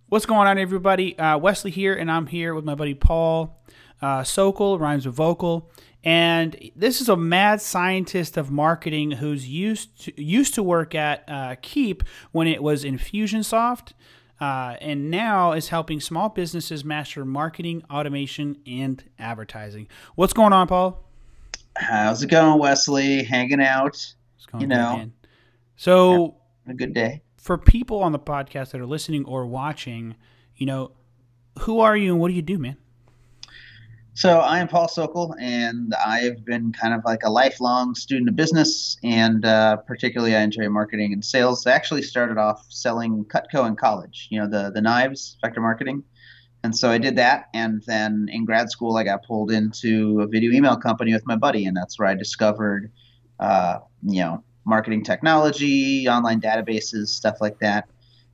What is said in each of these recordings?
What's going on, everybody? Wesley here, and I'm here with my buddy Paul. Sokol rhymes with vocal, and this is a mad scientist of marketing who's used to work at Keep when it was Infusionsoft, and now is helping small businesses master marketing, automation, and advertising. What's going on, Paul? How's it going, Wesley? Hanging out, It's you going good, know, man. So, having a good day. for people on the podcast that are listening or watching, you know, who are you and what do you do, man? So I am Paul Sokol, and I've been kind of like a lifelong student of business, and particularly I enjoy marketing and sales. I actually started off selling Cutco in college, the knives, vector marketing. And so I did that, and then in grad school I got pulled into a video email company with my buddy, and that's where I discovered, marketing technology, online databases, stuff like that.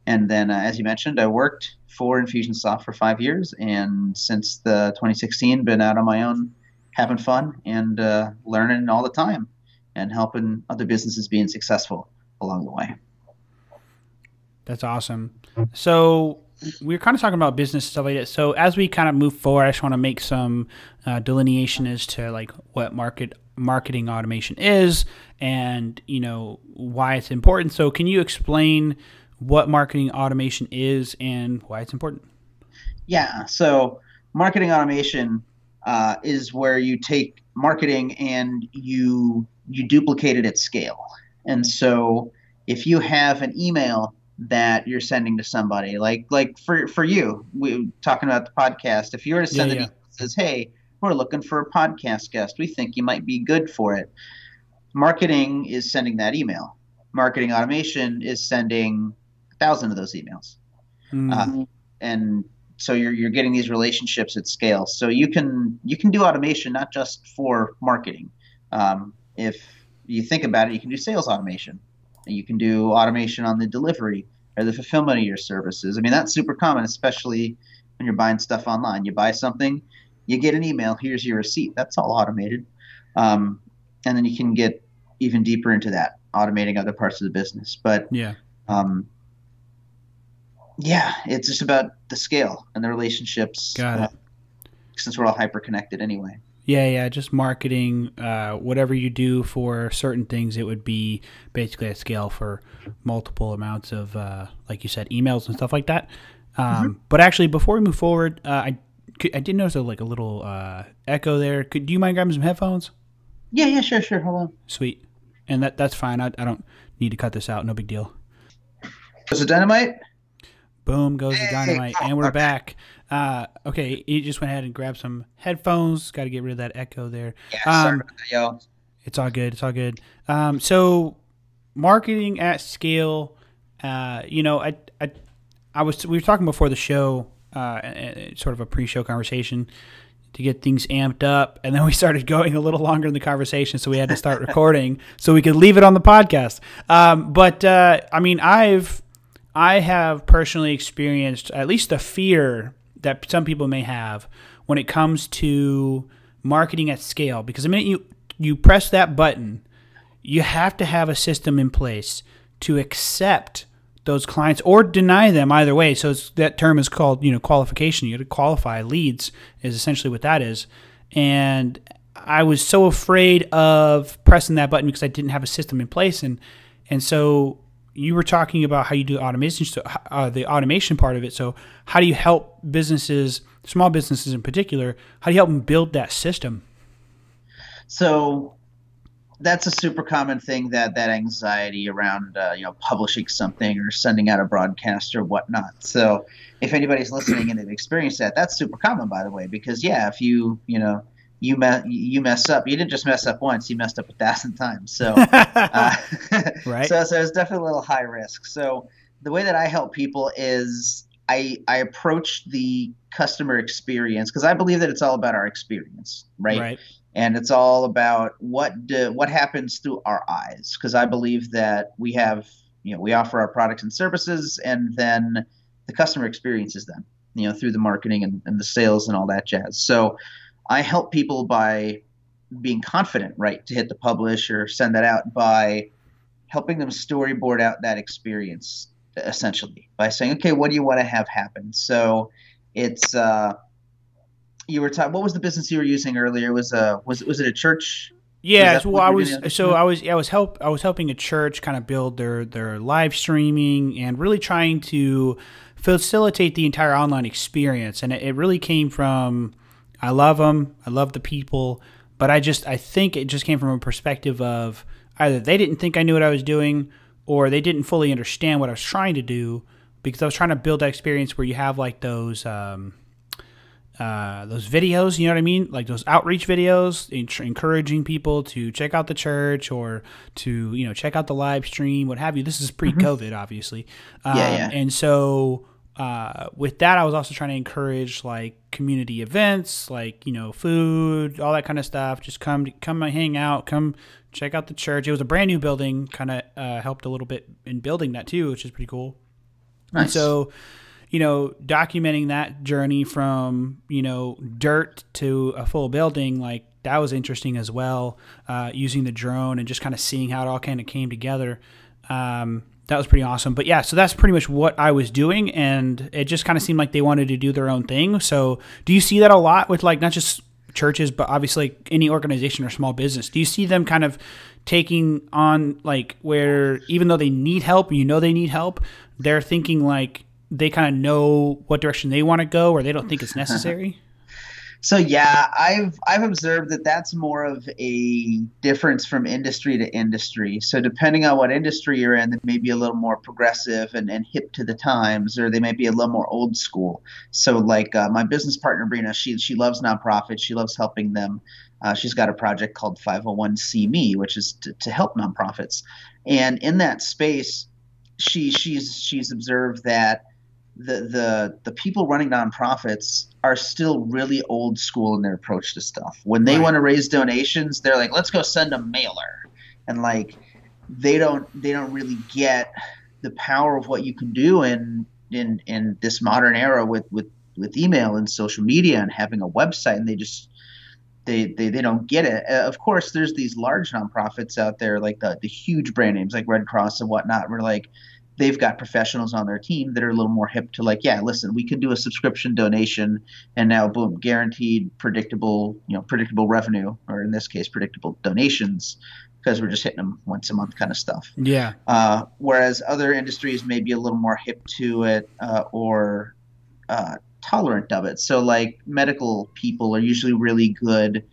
And then, as you mentioned, I worked for Infusionsoft for 5 years, and since the 2016, been out on my own, having fun and learning all the time, and helping other businesses being successful along the way. That's awesome. So we are kind of talking about business stuff like that. So as we kind of move forward, I just want to make some delineation as to like what marketing automation is, and why it's important. So can you explain what marketing automation is and why it's important? Yeah, so marketing automation is where you take marketing and you duplicate it at scale. And so if you have an email that you're sending to somebody, like for you, we talking about the podcast, if you were to Yeah, send an yeah. email that says, "Hey, we're looking for a podcast guest. We think you might be good for it." Marketing is sending that email. Marketing automation is sending 1,000 of those emails. Mm, And so you're getting these relationships at scale. So you can do automation not just for marketing. If you think about it, you can do sales automation. You can do automation on the delivery or the fulfillment of your services. I mean, that's super common, especially when you're buying stuff online. You buy something, you get an email, here's your receipt. That's all automated. And then you can get even deeper into that, automating other parts of the business. But yeah. um, yeah, it's just about the scale and the relationships, Got it. since we're all hyper connected anyway. Yeah, yeah, just marketing, whatever you do for certain things, it would be basically at scale for multiple amounts of, like you said, emails and stuff like that. Hmm. But actually, before we move forward, I did notice a little echo there. Do you mind grabbing some headphones? Yeah, yeah, sure, sure. Hold on. Sweet. And that's fine. I don't need to cut this out. No big deal. Was it dynamite? Boom goes the Hey, dynamite, and we're okay. back. Okay, you just went ahead and grabbed some headphones. Got to get rid of that echo there. Yeah, sorry Um, about that, y'all. it's all good. It's all good. So marketing at scale. We were talking before the show, sort of a pre-show conversation to get things amped up, and then we started going a little longer in the conversation, so we had to start recording so we could leave it on the podcast. But I mean, I have personally experienced at least the fear that some people may have when it comes to marketing at scale, because the minute you press that button, you have to have a system in place to accept those clients or deny them either way. So that term is called, qualification. You got to qualify leads is essentially what that is. And I was so afraid of pressing that button because I didn't have a system in place. And so you were talking about how you do automation, so, the automation part of it. So how do you help businesses, small businesses in particular, how do you help them build that system? So that's a super common thing, that anxiety around publishing something or sending out a broadcast or whatnot. So if anybody's listening and they've experienced that, that's super common, by the way, because yeah, if you mess up, you didn't just mess up once, you messed up 1,000 times. So Right? so it's definitely a little high risk. So the way that I help people is I approach the customer experience, because I believe that it's all about our experience, right? Right. And it's all about what happens through our eyes, because I believe that we offer our products and services, and then the customer experiences them, through the marketing and the sales and all that jazz. So I help people by being confident, right, to hit the publish or send that out, by helping them storyboard out that experience essentially, by saying, okay, what do you want to have happen? So it's you were talking. What was the business you were using earlier? Was it a church? Was Yeah, that so the well, one you were doing the automation with? I was helping a church kind of build their live streaming and really trying to facilitate the entire online experience. And it really came from I love them, I love the people, but I think it just came from a perspective of either they didn't think I knew what I was doing, or they didn't fully understand what I was trying to do, because I was trying to build that experience where you have like those videos, you know what I mean? Like those outreach videos, encouraging people to check out the church or to, check out the live stream, what have you. This is Hmm. pre-COVID, obviously. Yeah, yeah. And so with that, I was also trying to encourage like community events, like, food, all that kind of stuff. Just come and hang out, come check out the church. It was a brand new building, kind of helped a little bit in building that too, which is pretty cool. And Nice. so documenting that journey from, dirt to a full building, like that was interesting as well, using the drone and just kind of seeing how it all kind of came together. That was pretty awesome. But yeah, so that's pretty much what I was doing. And it just kind of seemed like they wanted to do their own thing. So do you see that a lot with like not just churches, but obviously any organization or small business? Do you see them kind of taking on like where even though they need help, they need help, they're thinking like, they kind of know what direction they want to go, or they don't think it's necessary? So yeah, I've observed that that's more of a difference from industry to industry. So depending on what industry you're in, they may be a little more progressive and hip to the times, or they may be a little more old school. So like my business partner Brina, she loves nonprofits. She loves helping them. She's got a project called 501c Me, which is to help nonprofits. And in that space, she's observed that the people running nonprofits are still really old school in their approach to stuff. When they Right. want to raise donations, they're like, let's go send a mailer. And like they don't really get the power of what you can do in this modern era with email and social media and having a website, and they don't get it. Of course, there's these large nonprofits out there like the huge brand names like Red Cross and whatnot. Where like they've got professionals on their team that are a little more hip to like, yeah, listen, we can do a subscription donation, and now boom, guaranteed, predictable revenue, or in this case, predictable donations, because we're just hitting them once a month kind of stuff. Yeah. Whereas other industries may be a little more hip to it, or tolerant of it. So like medical people are usually really good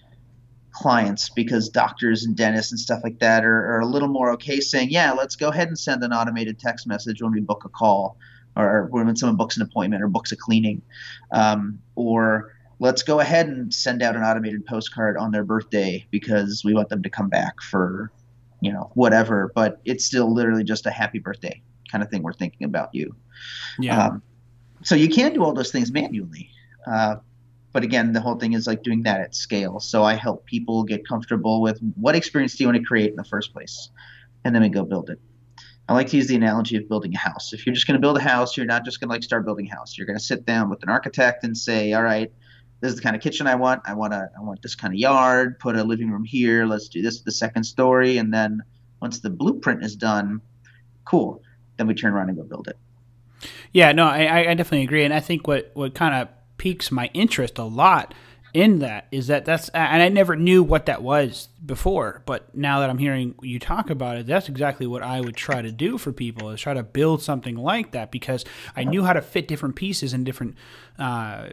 clients because doctors and dentists and stuff like that are a little more okay saying, yeah, let's go ahead and send an automated text message when we book a call, or when someone books an appointment or books a cleaning, or let's go ahead and send out an automated postcard on their birthday because we want them to come back for whatever, but it's still literally just a happy birthday kind of thing. We're thinking about you. Yeah. um, so you can do all those things manually. Uh, but again, the whole thing is like doing that at scale. So I help people get comfortable with what experience do you want to create in the first place, and then we go build it. I like to use the analogy of building a house. If you're just going to build a house, you're not just going to like start building a house. You're going to sit down with an architect and say, all right, this is the kind of kitchen I want. I want this kind of yard. Put a living room here. Let's do this the second story, and then once the blueprint is done, cool. Then we turn around and go build it. Yeah, no, I definitely agree. And I think what kind of piques my interest a lot in that is that's, and I never knew what that was before, but now that I'm hearing you talk about it, that's exactly what I would try to do for people, is try to build something like that, because I knew how to fit different pieces in different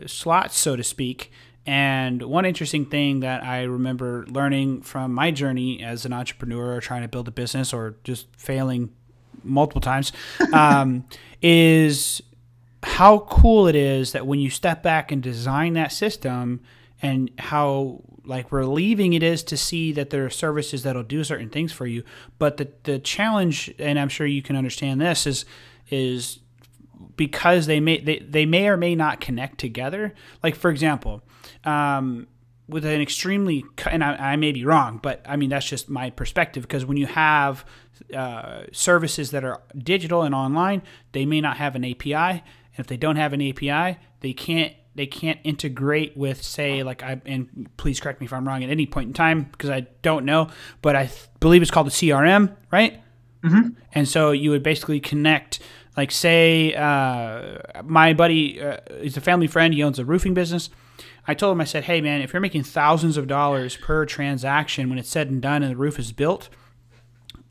slots, so to speak. And one interesting thing that I remember learning from my journey as an entrepreneur, or trying to build a business, or just failing multiple times, is how cool it is that when you step back and design that system, and how like relieving it is to see that there are services that'll do certain things for you. But the challenge, and I'm sure you can understand this, is because they may or may not connect together. Like for example, with an extremely, and I may be wrong, but I mean that's just my perspective. Because when you have services that are digital and online, they may not have an API, and if they don't have an API, they can't integrate with, say, like and please correct me if I'm wrong at any point in time, because I don't know, but I believe it's called the CRM, right? Mm-hmm. And so you would basically connect Like say my buddy is a family friend. He owns a roofing business. I told him, I said, hey, man, if you're making thousands of dollars per transaction when it's said and done and the roof is built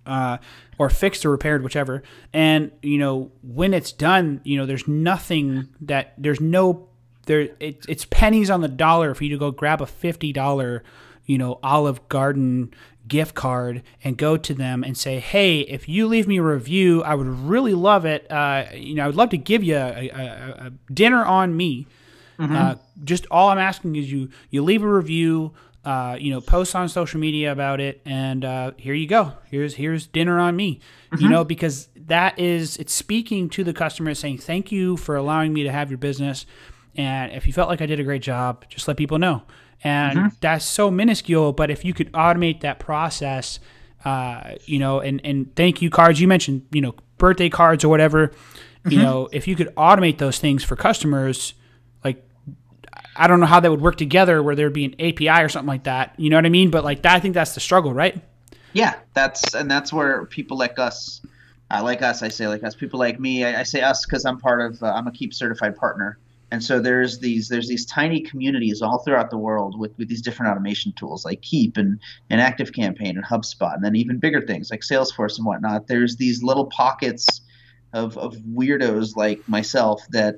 or fixed or repaired, whichever, and, when it's done, there's nothing that there's no there. It's pennies on the dollar for you to go grab a $50, Olive Garden gift card and go to them and say, hey, if you leave me a review, I would really love it. I would love to give you a dinner on me. Just all I'm asking is you leave a review, post on social media about it, and here you go. Here's dinner on me. Because it's speaking to the customer, saying thank you for allowing me to have your business, and if you felt like I did a great job, just let people know. And that's so minuscule, but if you could automate that process, and thank you cards, you mentioned, birthday cards or whatever, if you could automate those things for customers, like, I don't know how that would work together where there'd be an API or something like that. You know what I mean? But I think that's the struggle, right? Yeah, that's where people like us, people like me, I say us because I'm part of, I'm a Keep certified partner. And so there's these tiny communities all throughout the world with these different automation tools like Keep and ActiveCampaign and HubSpot, and then even bigger things like Salesforce and whatnot. There's these little pockets of weirdos like myself that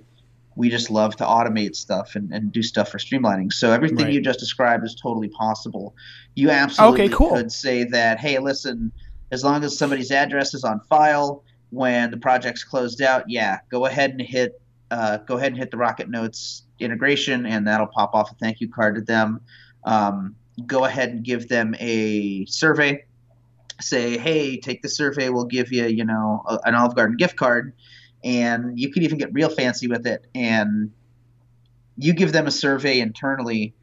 we just love to automate stuff and do stuff for streamlining. So everything you just described is totally possible. You absolutely could say that, hey, listen, as long as somebody's address is on file when the project's closed out, go ahead and hit the Rocket Notes integration, and that'll pop off a thank you card to them. Go ahead and give them a survey. Say, hey, take the survey. We'll give you, an Olive Garden gift card. And you could even get real fancy with it. And you give them a survey internally,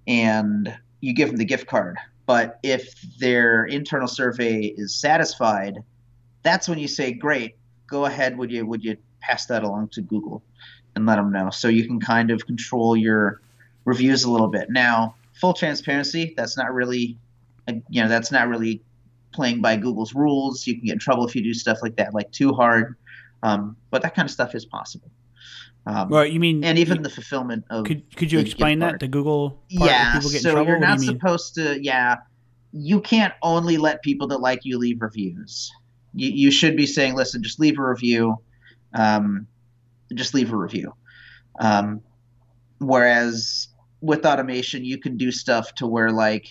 and you give them the gift card. But if their internal survey is satisfied, that's when you say, great, go ahead. Would you pass that along to Google and let them know, so you can kind of control your reviews a little bit. Now, full transparency, that's not really playing by Google's rules. You can get in trouble if you do stuff like that, like too hard. But that kind of stuff is possible. Well, you mean, and even the fulfillment of could you explain that, the Google part? Yeah, people get in so trouble? You're not supposed to. Yeah, you can't only let people that like you leave reviews. You should be saying, listen, just leave a review. Whereas with automation, you can do stuff to where, like,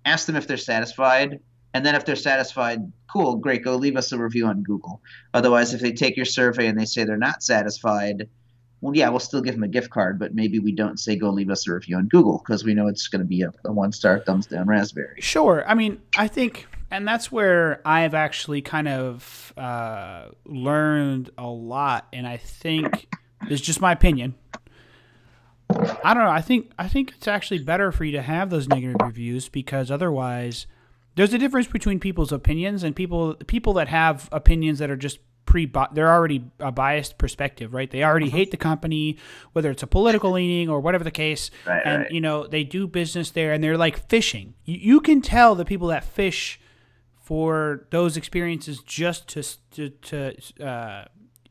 ask them if they're satisfied, and then if they're satisfied, cool, great, go leave us a review on Google. Otherwise, if they take your survey and they say they're not satisfied, well, yeah, we'll still give them a gift card, but maybe we don't say go leave us a review on Google because we know it's going to be a 1-star thumbs down raspberry. Sure. I mean, I think, and that's where I've actually kind of learned a lot, and I think it's just my opinion. I don't know. I think it's actually better for you to have those negative reviews, because otherwise, there's a difference between people's opinions and people that have opinions that are just they're already a biased perspective, right? They already hate the company, whether it's a political leaning or whatever the case. Right, and right. They do business there, and they're like fishing. You can tell the people that fish for those experiences just to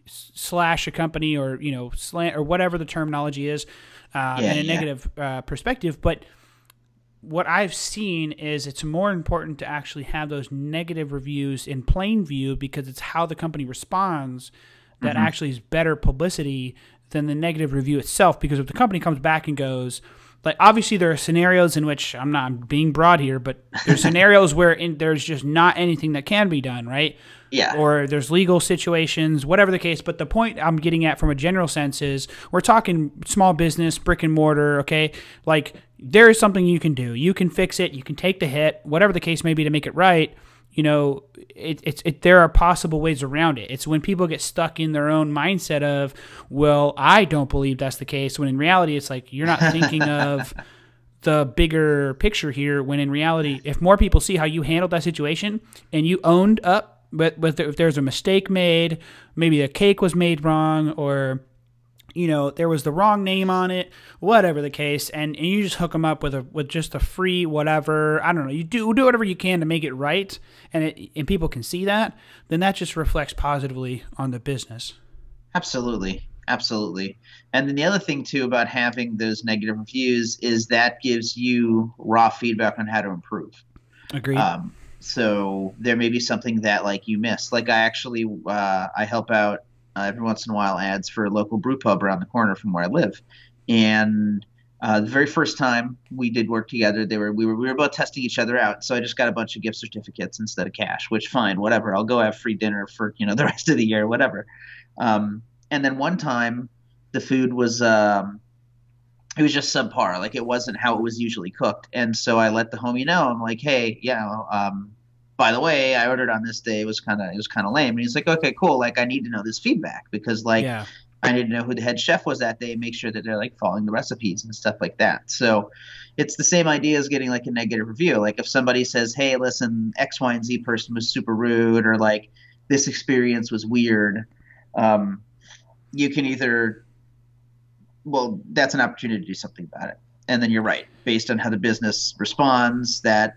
slash a company, or slant, or whatever the terminology is, in a negative perspective. But what I've seen is it's more important to actually have those negative reviews in plain view, because it's how the company responds that actually is better publicity than the negative review itself. Because if the company comes back and goes, like, obviously there are scenarios in which, I'm being broad here, but there's scenarios where there's just not anything that can be done, right? Yeah. Or there's legal situations, whatever the case. But the point I'm getting at from a general sense is we're talking small business, brick and mortar, okay? Like, there is something you can do. You can fix it. You can take the hit, whatever the case may be, to make it right. There are possible ways around it. It's when people get stuck in their own mindset of, well, I don't believe that's the case, when in reality it's like you're not thinking of the bigger picture here, when in reality, if more people see how you handled that situation and you owned up, but if there's a mistake made, maybe a cake was made wrong, or there was the wrong name on it, whatever the case, and you just hook them up with just a free whatever, I don't know, you do whatever you can to make it right, and people can see that, then that just reflects positively on the business. Absolutely. Absolutely. And then the other thing too about having those negative reviews is that gives you raw feedback on how to improve. Agreed. So there may be something that like you missed. Like I actually I help out every once in a while ads for a local brew pub around the corner from where I live, and the very first time we did work together, we were both testing each other out. So I just got a bunch of gift certificates instead of cash, which fine, whatever. I'll go have free dinner for the rest of the year, whatever. And then one time, the food was it was just subpar. Like it wasn't how it was usually cooked. And so I let the homie know. I'm like, hey, by the way, I ordered on this day. It was kind of lame. And he's like, okay, cool. Like I need to know this feedback because like Yeah. I need to know who the head chef was that day. Make sure that they're like following the recipes and stuff like that. So it's the same idea as getting like a negative review. Like if somebody says, hey, listen, X, Y, and Z person was super rude, or like this experience was weird. You can either well, that's an opportunity to do something about it. And then you're right, based on how the business responds, that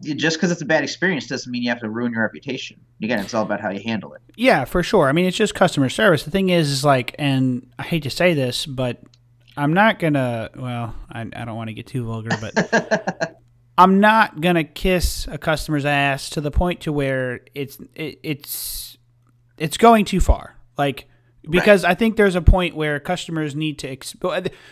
just because it's a bad experience doesn't mean you have to ruin your reputation. Again, it's all about how you handle it. Yeah, for sure. I mean, it's just customer service. The thing is like, and I hate to say this, but I'm not gonna. Well, I don't want to get too vulgar, but I'm not gonna kiss a customer's ass to the point to where it's going too far. Like because I think there's a point where customers need to.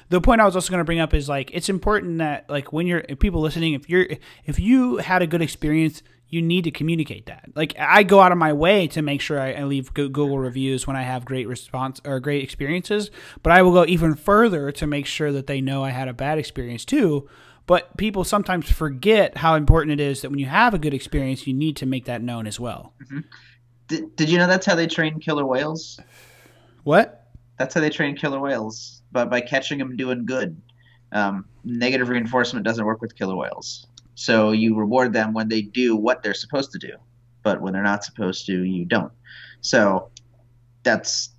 The point I was also going to bring up is like it's important that like when you're if people listening, if you had a good experience, you need to communicate that. Like I go out of my way to make sure I leave Google reviews when I have great response or great experiences, but I will go even further to make sure that they know I had a bad experience too. But people sometimes forget how important it is that when you have a good experience, you need to make that known as well. Mm-hmm. Did you know that's how they train killer whales? What? That's how they train killer whales, but by catching them doing good. Negative reinforcement doesn't work with killer whales. So you reward them when they do what they're supposed to do, but when they're not supposed to, you don't. So that's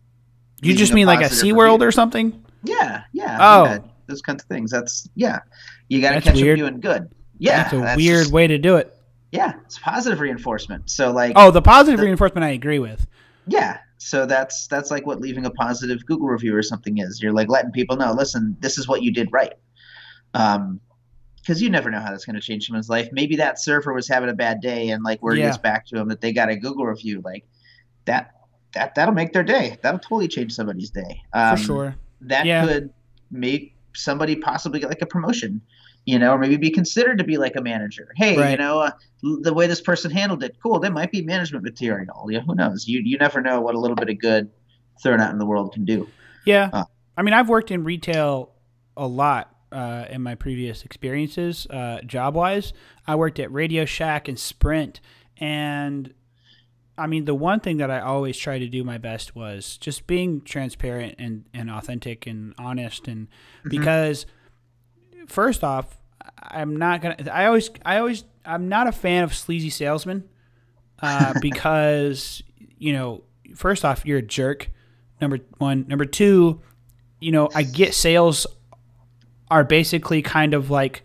you just mean like a SeaWorld or something? Yeah. Oh, yeah, those kinds of things. You got to catch them doing good. Yeah, that's a weird way to do it. Yeah, it's positive reinforcement. So like, the positive reinforcement I agree with. Yeah, so that's like what leaving a positive Google review or something is. You're like letting people know, listen, this is what you did right. Because you never know how that's going to change someone's life. Maybe that surfer was having a bad day, and like word gets back to them that they got a Google review. Like that'll make their day. That'll totally change somebody's day. For sure. That could make somebody possibly get like a promotion, or maybe be considered to be like a manager. Hey, the way this person handled it, cool. That might be management material. Who knows? You never know what a little bit of good thrown out in the world can do. Yeah. I mean, I've worked in retail a lot in my previous experiences, job-wise. I worked at Radio Shack and Sprint, and I mean, the one thing that I always try to do my best was just being transparent and authentic and honest, and because first off, I'm not a fan of sleazy salesmen because first off, you're a jerk. Number one, number two, I get sales are basically kind of like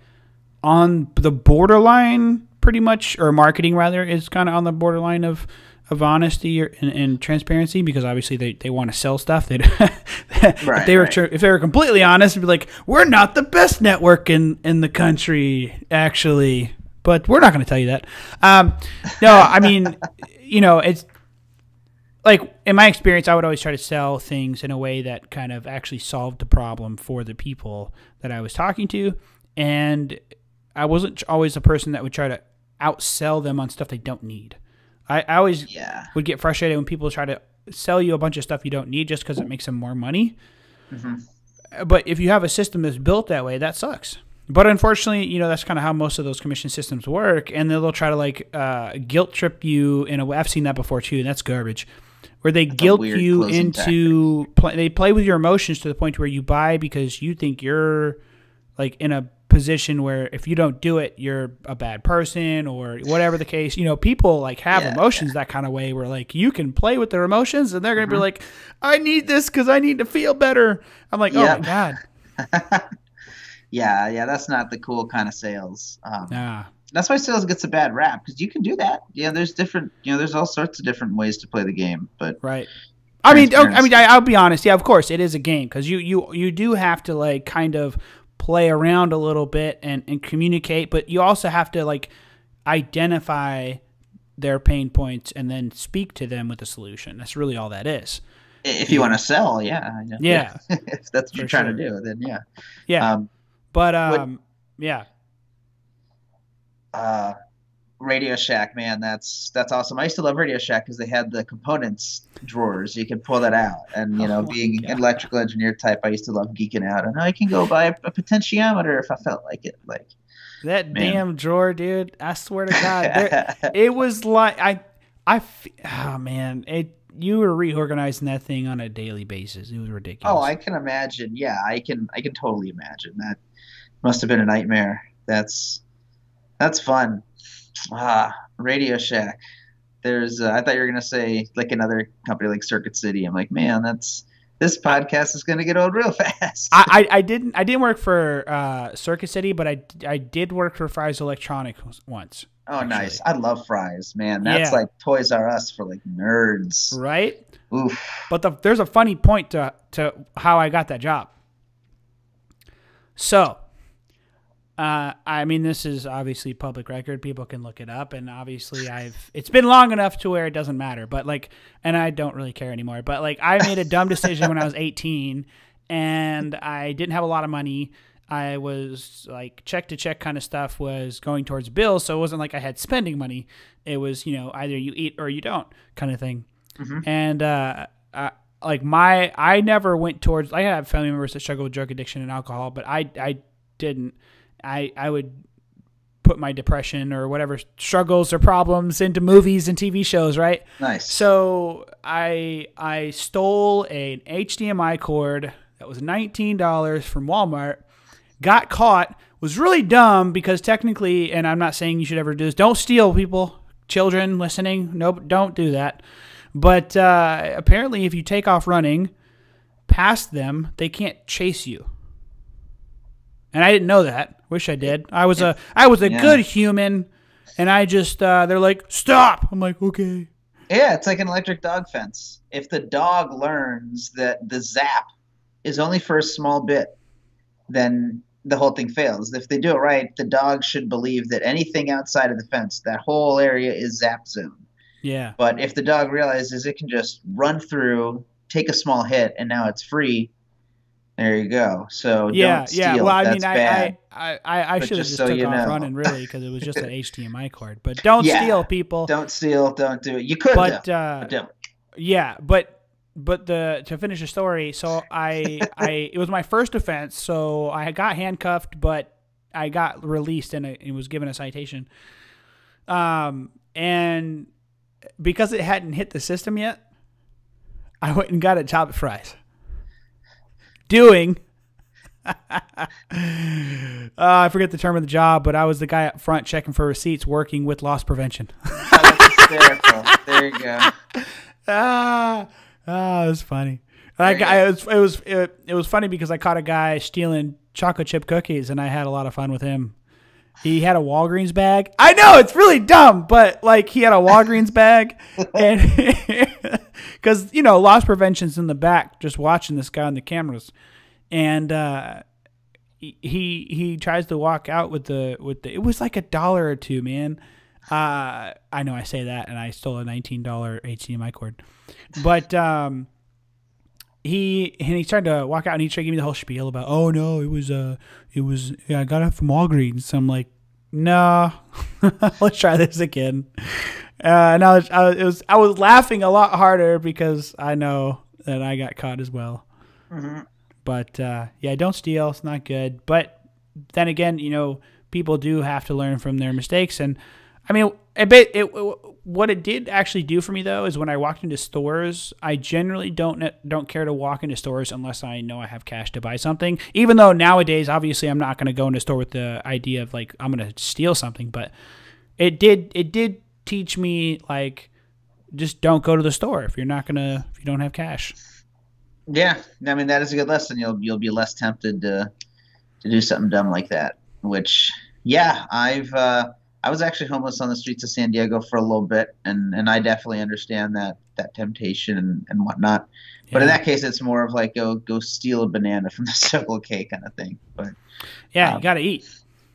on the borderline, pretty much, or marketing rather is kind of on the borderline of honesty and transparency, because obviously they want to sell stuff. If they were completely honest, it'd be like, we're not the best network in the country, actually, but we're not going to tell you that. No, I mean, it's like in my experience, I would always try to sell things in a way that kind of actually solved the problem for the people that I was talking to, and I wasn't always the person that would try to outsell them on stuff they don't need. I always would get frustrated when people try to sell you a bunch of stuff you don't need just because it makes them more money. But if you have a system that's built that way, that sucks. But unfortunately, that's kind of how most of those commission systems work, and they'll try to like guilt trip you in a way. I've seen that before too, and that's garbage. Where they guilt you into they play with your emotions to the point where you buy because you think you're like in a position where if you don't do it, you're a bad person or whatever the case. People like have emotions that kind of way where like you can play with their emotions and they're going to be like, I need this because I need to feel better. I'm like, oh my God. Yeah. That's not the cool kind of sales. That's why sales gets a bad rap, because you can do that. There's different, there's all sorts of different ways to play the game. But right. I'll be honest. Yeah, of course, it is a game because you do have to like kind of play around a little bit and communicate, but you also have to like identify their pain points and then speak to them with a solution. That's really all that is. If you want to sell, yeah. Yeah. If that's what you're trying to do, then yeah. Yeah. Yeah. Radio Shack, man, that's awesome. I used to love Radio Shack because they had the components drawers. You could pull that out, and being an electrical engineer type, I used to love geeking out. And I can go buy a potentiometer if I felt like it. Like that damn drawer, dude. I swear to God, it was like oh man, you were reorganizing that thing on a daily basis. It was ridiculous. Oh, I can imagine. Yeah, I can totally imagine. That must have been a nightmare. That's fun. Radio Shack. There's I thought you were gonna say like another company like Circuit City. I'm like, man, this podcast is gonna get old real fast. I didn't work for Circuit City, but I did work for Fry's Electronics once. Oh, actually. Nice. I love Fry's, man. That's like Toys R Us for like nerds. Right? Oof. But there's a funny point to how I got that job. So, I mean, this is obviously public record. People can look it up, and obviously it's been long enough to where it doesn't matter. But like, and I don't really care anymore. But like, I made a dumb decision when I was 18, and I didn't have a lot of money. I was like check to check kind of stuff was going towards bills, so it wasn't like I had spending money. It was either you eat or you don't kind of thing. Mm-hmm. And I never went towards. I have family members that struggle with drug addiction and alcohol, but I didn't. I would put my depression or whatever struggles or problems into movies and TV shows, right? Nice. So I stole an HDMI cord that was $19 from Walmart, got caught, was really dumb because technically, and I'm not saying you should ever do this, don't steal, people, children listening, nope, don't do that. But apparently if you take off running past them, they can't chase you. And I didn't know that. Wish I did. I was a good human, and I just they're like, stop. I'm like, okay. Yeah, it's like an electric dog fence. If the dog learns that the zap is only for a small bit, then the whole thing fails. If they do it right, the dog should believe that anything outside of the fence, that whole area is zap zone. Yeah. But if the dog realizes it can just run through, take a small hit, and now it's free, there you go. So don't steal. Yeah. Well, I mean, bad. I should have just took off running really because it was just an HDMI cord. But don't steal, people. Don't steal. Don't do it. You could, but don't. Yeah, but to finish the story, so it was my first offense. So I got handcuffed, but I got released and was given a citation. And because it hadn't hit the system yet, I went and got a job at Fry's. I forget the term of the job, but I was the guy up front checking for receipts, working with loss prevention. Oh, that's hysterical. There you go. It was funny. It was funny because I caught a guy stealing chocolate chip cookies, and I had a lot of fun with him. He had a Walgreens bag. I know it's really dumb, but like he had a Walgreens bag, and because loss prevention's in the back, just watching this guy on the cameras, and he tries to walk out with the. It was like $1 or $2, man. I know I say that, and I stole a $19 HDMI cord, but he tried to walk out and he tried to give me the whole spiel about, oh no, it was I got it from Walgreens. So I'm like, no, let's try this again. And I was laughing a lot harder because I know that I got caught as well. Mm-hmm. But don't steal. It's not good. But then again, people do have to learn from their mistakes. And I mean, what it did actually do for me though is when I walked into stores, I generally don't care to walk into stores unless I know I have cash to buy something. Even though nowadays, obviously, I'm not going to go into a store with the idea of like I'm going to steal something. But it did teach me like just don't go to the store if you don't have cash. Yeah, I mean that is a good lesson. You'll be less tempted to do something dumb like that. Which I was actually homeless on the streets of San Diego for a little bit, and I definitely understand that that temptation and whatnot. But in Yeah. that case, it's more of like go steal a banana from the Sokol K kind of thing. But Yeah, you um, got to eat.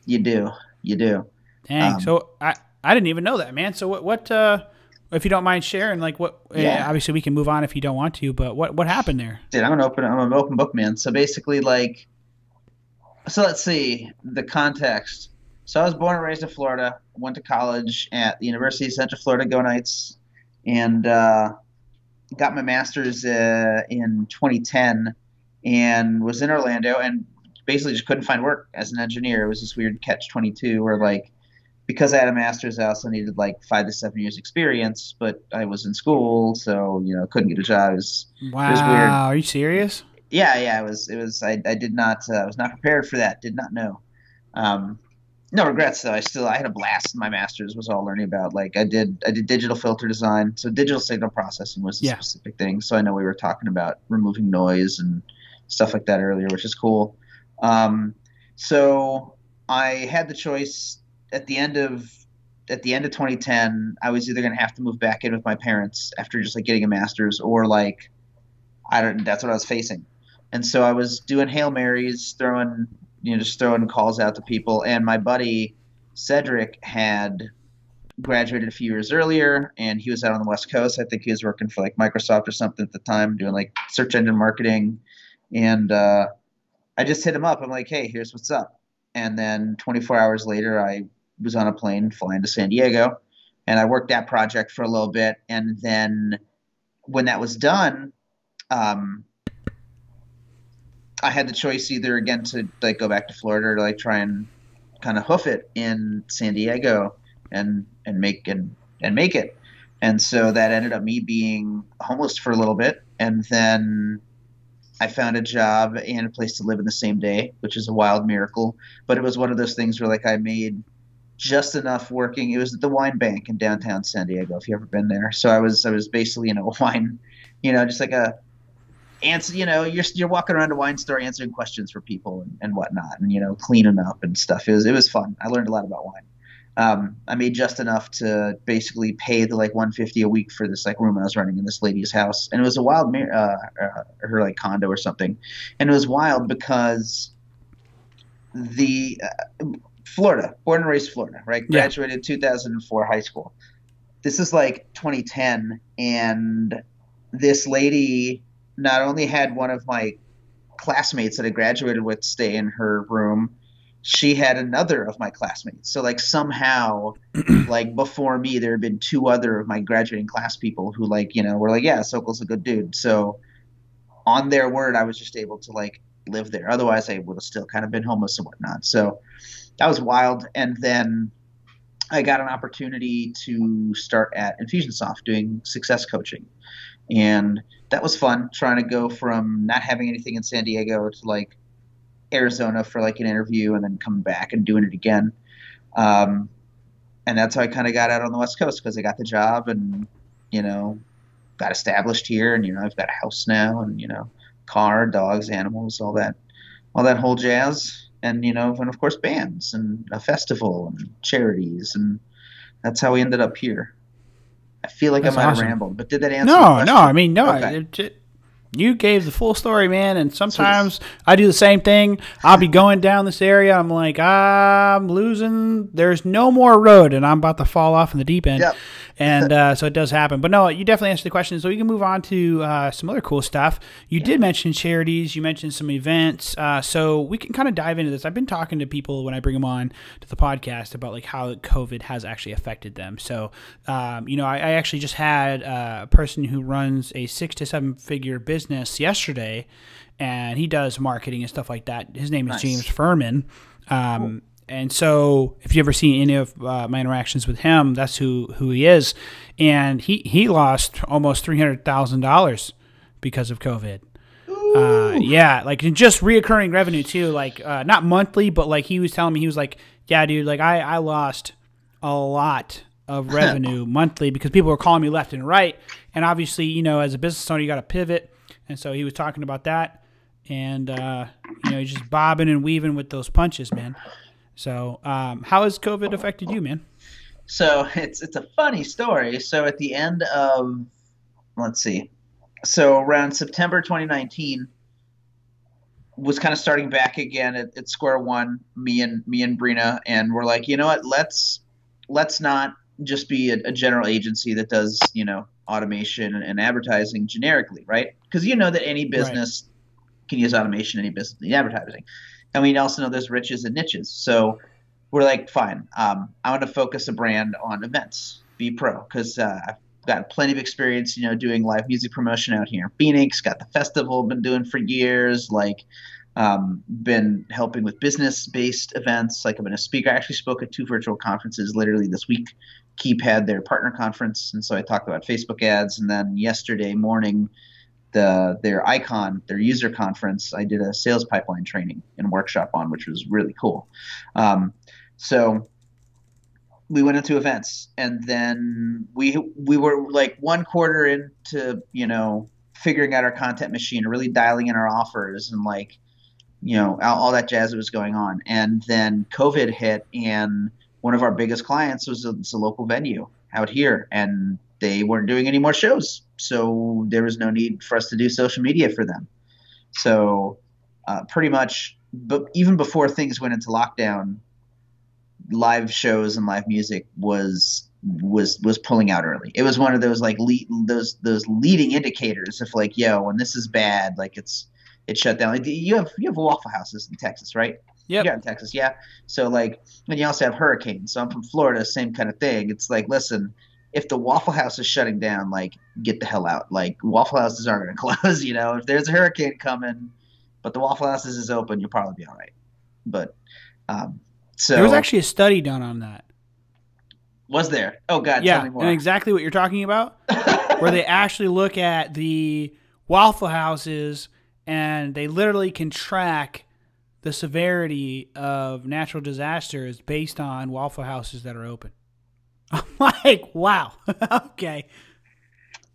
you do, you do. Dang. Um, So I didn't even know that, man. So what if you don't mind sharing, like what yeah, obviously we can move on if you don't want to, but what happened there? dude, I'm an open book, man. So basically, like, so let's see the context. So I was born and raised in Florida. Went to college at the University of Central Florida, Go Knights, and got my master's in 2010, and was in Orlando, and basically just couldn't find work as an engineer. It was this weird catch-22 where like because I had a master's, I also needed like 5 to 7 years experience, but I was in school, so couldn't get a job. It was weird. Wow, are you serious? Yeah. It was. I did not. I was not prepared for that. Did not know. Um, no regrets though. I had a blast. My master's was all learning about like I did digital filter design. So digital signal processing was a Yeah. specific thing. So I know we were talking about removing noise and stuff like that earlier, which is cool. Um, so I had the choice at the end of 2010. I was either going to have to move back in with my parents after just like getting a master's, or like I don't. That's what I was facing. And so I was doing Hail Marys, just throwing calls out to people. And my buddy Cedric had graduated a few years earlier, and he was out on the West Coast. I think he was working for like Microsoft or something at the time, doing like search engine marketing. And I just hit him up. I'm like, hey, here's what's up. And then 24 hours later, I was on a plane flying to San Diego, and I worked that project for a little bit. And then when that was done, um, I had the choice either again to like go back to Florida or like try and kind of hoof it in San Diego and make it. And so that ended up me being homeless for a little bit, and then I found a job and a place to live in the same day, which is a wild miracle. But it was one of those things where like I made just enough working. It was at the wine bank in downtown San Diego, if you've ever been there. So I was basically a wine, just like a answer. You're walking around a wine store answering questions for people and whatnot, and cleaning up and stuff. It was fun. I learned a lot about wine. I made just enough to basically pay the like 150 a week for this like room I was renting in this lady's house, and it was a wild her like condo or something, and it was wild because the Florida, born and raised Florida, right? Yeah. Graduated 2004 high school. This is like 2010, and this lady not only had one of my classmates that I graduated with stay in her room, she had another of my classmates. So like somehow, like before me, there had been two other of my graduating class people who were like, yeah, Sokol's a good dude. So on their word, I was just able to like live there. Otherwise, I would have still kind of been homeless and whatnot. So that was wild. And then I got an opportunity to start at Infusionsoft doing success coaching. And that was fun, trying to go from not having anything in San Diego to like Arizona for like an interview and then coming back and doing it again. And that's how I kind of got out on the West Coast, because I got the job and, got established here, and, I've got a house now and, car, dogs, animals, all that whole jazz. And, and of course bands and a festival and charities. And that's how we ended up here. I feel like That's I might have awesome. rambled, but did that answer your question? No. I mean, no. Okay. You gave the full story, man. And sometimes I do the same thing. I'll be going down this area. I'm like, I'm losing. There's no more road, and I'm about to fall off in the deep end. Yep. And so it does happen. But no, you definitely answered the question. So we can move on to some other cool stuff. You did mention charities. You mentioned some events. So we can kind of dive into this. I've been talking to people when I bring them on to the podcast about like how COVID has actually affected them. So, I actually just had a person who runs a 6 to 7 figure business yesterday, and he does marketing and stuff like that. His name is Nice. James Furman. Cool. And so if you ever see any of my interactions with him, that's who he is. And he lost almost $300,000 because of COVID. Yeah, like just reoccurring revenue too, like not monthly, but like he was telling me, he was like, yeah, dude, like I lost a lot of revenue monthly because people were calling me left and right. And obviously, as a business owner, you got to pivot. And so he was talking about that, and he's just bobbing and weaving with those punches, man. So how has COVID affected you, man? So it's a funny story. So at the end of let's see. So around September 2019 was kind of starting back again at square one. Me and Brina, and we're like, you know what? Let's not just be a general agency that does automation and advertising generically, right? Because you know that any Right. business can use automation, any business in advertising, and we also know there's riches and niches. So we're like, fine. I want to focus a brand on events, be pro, because I've got plenty of experience, doing live music promotion out here in Phoenix. Got the festival, been doing for years. Like, been helping with business-based events. Like, I've been a speaker. I actually spoke at two virtual conferences literally this week. Keep had their partner conference, and so I talked about Facebook ads. And then yesterday morning, their icon, their user conference, I did a sales pipeline training and workshop on, which was really cool. So we went into events, and then we were like one quarter into figuring out our content machine, really dialing in our offers, and like all that jazz that was going on. And then COVID hit, and one of our biggest clients was a local venue out here, and they weren't doing any more shows, so there was no need for us to do social media for them. So pretty much, but even before things went into lockdown, live shows and live music was pulling out early. It was one of those like those leading indicators of like, yo, when this is bad, like it's shut down. Like, you have Waffle Houses in Texas, right? Yeah, Yep. in Texas, yeah. So like, and you also have hurricanes. So I'm from Florida, same kind of thing. It's like, listen, if the Waffle House is shutting down, like, get the hell out. Like, Waffle Houses aren't going to close. If there's a hurricane coming, but the Waffle Houses is open, you'll probably be all right. But um, There was so actually a study done on that. was there? Oh God, tell Yeah, me and more. exactly what you're talking about, where they actually look at the Waffle Houses and they literally can track the severity of natural disasters based on Waffle Houses that are open. I'm like, wow. Okay.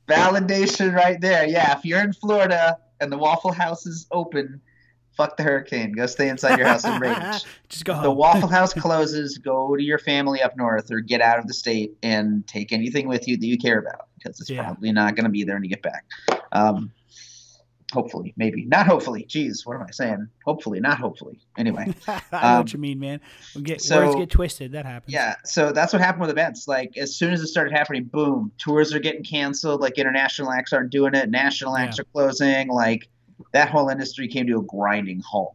Validation right there. Yeah, if you're in Florida and the Waffle House is open, fuck the hurricane. Go stay inside your house and rage. Just go If the home. Waffle House closes, go to your family up north or get out of the state and take anything with you that you care about because it's Yeah. probably not going to be there when you get back. Um, hopefully, maybe. Not hopefully. Jeez, what am I saying? Hopefully, not hopefully. Anyway. I know what Um, you mean, man. Words so get twisted. That happens. yeah, so that's what happened with events. Like as soon as it started happening, boom, tours are getting canceled. Like international acts aren't doing it. National Yeah. acts are closing. Like that whole industry came to a grinding halt.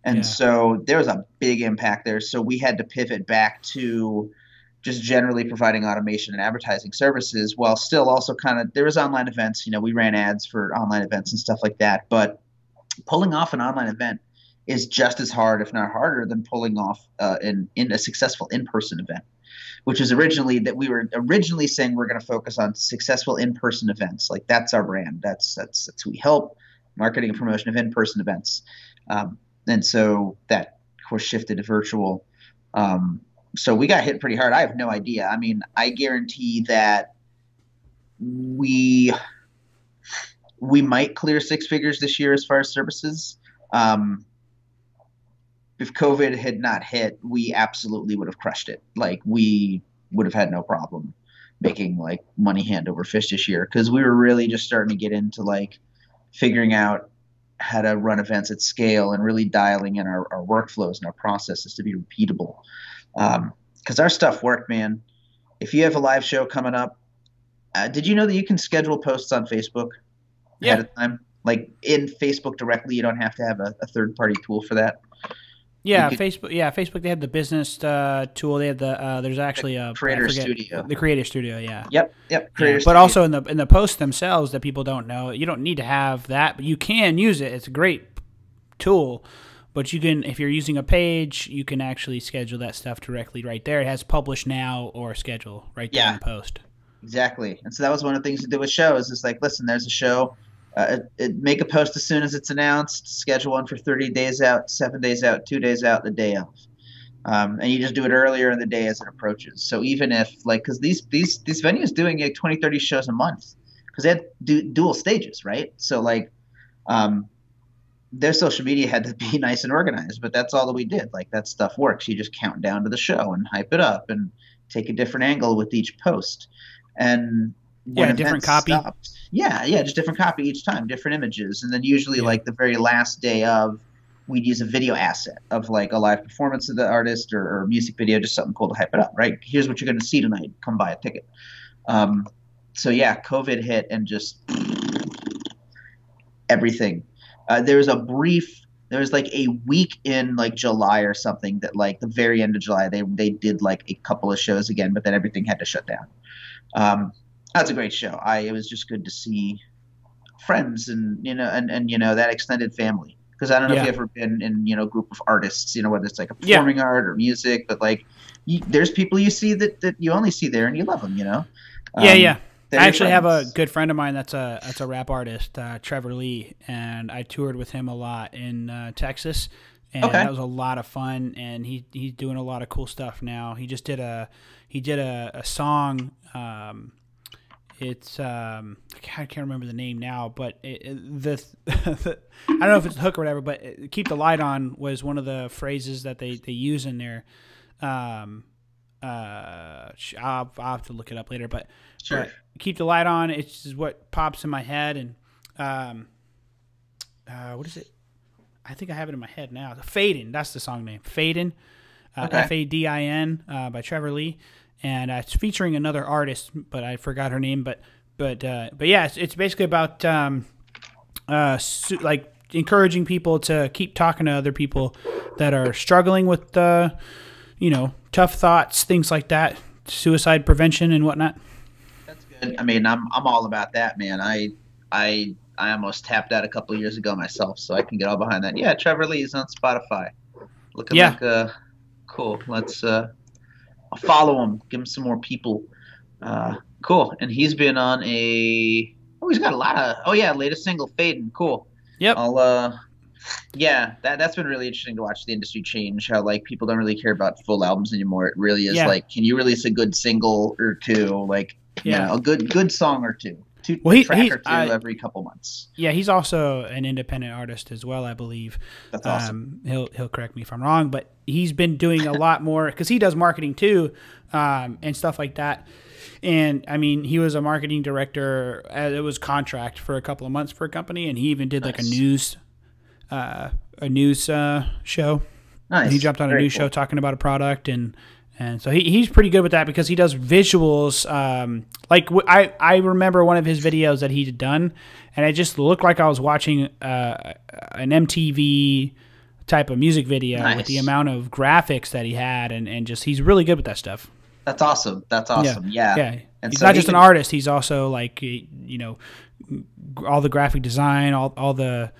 And Yeah. so there was a big impact there. So we had to pivot back to just generally providing automation and advertising services while still also kind of there was online events. We ran ads for online events and stuff like that. But pulling off an online event is just as hard, if not harder, than pulling off in a successful in-person event, which was originally that we were originally saying we're going to focus on successful in-person events. Like that's our brand. That's who we help, marketing and promotion of in-person events. And so that, of course, shifted to virtual. So we got hit pretty hard. I have no idea. I mean, I guarantee that we we might clear six figures this year as far as services. Um, if COVID had not hit, we absolutely would have crushed it. Like we would have had no problem making like money hand over fist this year because we were really just starting to get into like figuring out how to run events at scale and really dialing in our workflows and our processes to be repeatable. Because our stuff worked, man. If you have a live show coming up, did you know that you can schedule posts on Facebook ahead Yeah. of time? Like in Facebook directly, you don't have to have a third party tool for that. You Yeah, could Facebook. Yeah, Facebook. They had the business tool. They had the. There's actually a. I Creator forget Studio. the Creator Studio. Yeah, Yep, yeah. Creator But Studio. also in the posts themselves that people don't know, you don't need to have that, but you can use it. It's a great tool. But you can, if you're using a page, you can actually schedule that stuff directly right there. It has publish now or schedule right there in Yeah, the post. exactly. And so that was one of the things to do with shows. Is like, listen, there's a show. Make a post as soon as it's announced. Schedule one for 30 days out, 7 days out, 2 days out, the day of. And you just do it earlier in the day as it approaches. So even if like, because these venues doing like 20, 30 shows a month, because they had dual stages, right? So like, their social media had to be nice and organized, but that's all that we did. Like that stuff works. You just count down to the show and hype it up and take a different angle with each post. And when Yeah, different events copy. stopped. Yeah, just different copy each time, different images, and then usually Yeah. like the very last day of, we'd use a video asset of like a live performance of the artist or music video, just something cool to hype it up. Right? Here's what you're going to see tonight. Come buy a ticket. Um, so yeah, COVID hit and just everything. There was like a week in like July or something that like the very end of July they did like a couple of shows again, but then everything had to shut down. That's a great show. It was just good to see friends and that extended family. Because I don't know if Yeah. you've ever been in a group of artists, whether it's like a Yeah. performing art or music, but like there's people you see that you only see there and you love them. Yeah. They're I your actually have a friends. good friend of mine that's a rap artist, Trevor Lee, and I toured with him a lot in Texas, and Okay. that was a lot of fun. And he's doing a lot of cool stuff now. He just did a song. It's I can't remember the name now, but I don't know if it's the hook or whatever. But "Keep the Light On" was one of the phrases that they use in there. I'll have to look it up later, but "Keep the Light On." It's just what pops in my head, and what is it? I think I have it in my head now. "Fadin'," that's the song name. "Fadin'," Fadin, by Trevor Lee, and it's featuring another artist, but I forgot her name. But yeah, it's basically about like encouraging people to keep talking to other people that are struggling with tough thoughts, things like that, suicide prevention and whatnot. That's good. I mean, I'm all about that, man. I almost tapped out a couple of years ago myself, so I can get all behind that. Yeah, Trevor Lee's on Spotify. Looking like cool. Let's I'll follow him. Give him some more people. Cool. And he's been on he's got a lot of latest single, Fadin'. Cool. Yep. Yeah, that's been really interesting to watch the industry change. How like people don't really care about full albums anymore. It really is like, can you release a good single or two? Like, a good song or two, track or two every couple months. Yeah, he's also an independent artist as well, I believe. That's awesome. He'll correct me if I'm wrong, but he's been doing a lot more because he does marketing too, and stuff like that. And I mean, he was a marketing director. It was contract for a couple of months for a company, and he even did like a news show. Nice. And he jumped on a news show talking about a product, and so he's pretty good with that because he does visuals. I remember one of his videos that he had done, and it just looked like I was watching an MTV type of music video with the amount of graphics that he had, and just he's really good with that stuff. That's awesome. Yeah. And He's so not just an artist. He's also like, all the graphic design, all the,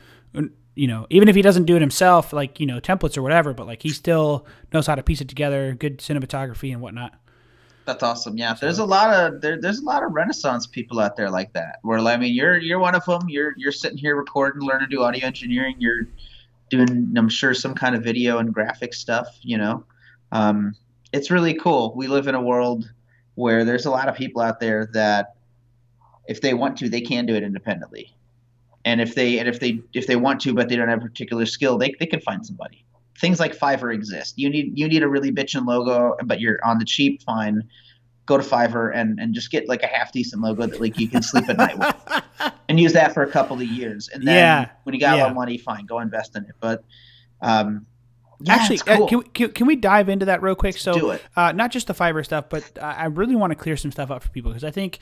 even if he doesn't do it himself, like, templates or whatever, but like he still knows how to piece it together, good cinematography and whatnot. That's awesome. Yeah. There's a lot of Renaissance people out there like that where, I mean, you're one of them. You're sitting here recording, learning to do audio engineering. You're doing, I'm sure, some kind of video and graphic stuff, it's really cool. We live in a world where there's a lot of people out there that if they want to, they can do it independently. And if they want to, but they don't have a particular skill, they can find somebody. Things like Fiverr exist. You need a really bitchin' logo, but you're on the cheap, fine. Go to Fiverr and just get like a half decent logo that like you can sleep at night with. And use that for a couple of years. And then when you got a lot of money, fine, go invest in it. But actually, cool. can we dive into that real quick? So, do it. Not just the Fiverr stuff, but I really want to clear some stuff up for people because I think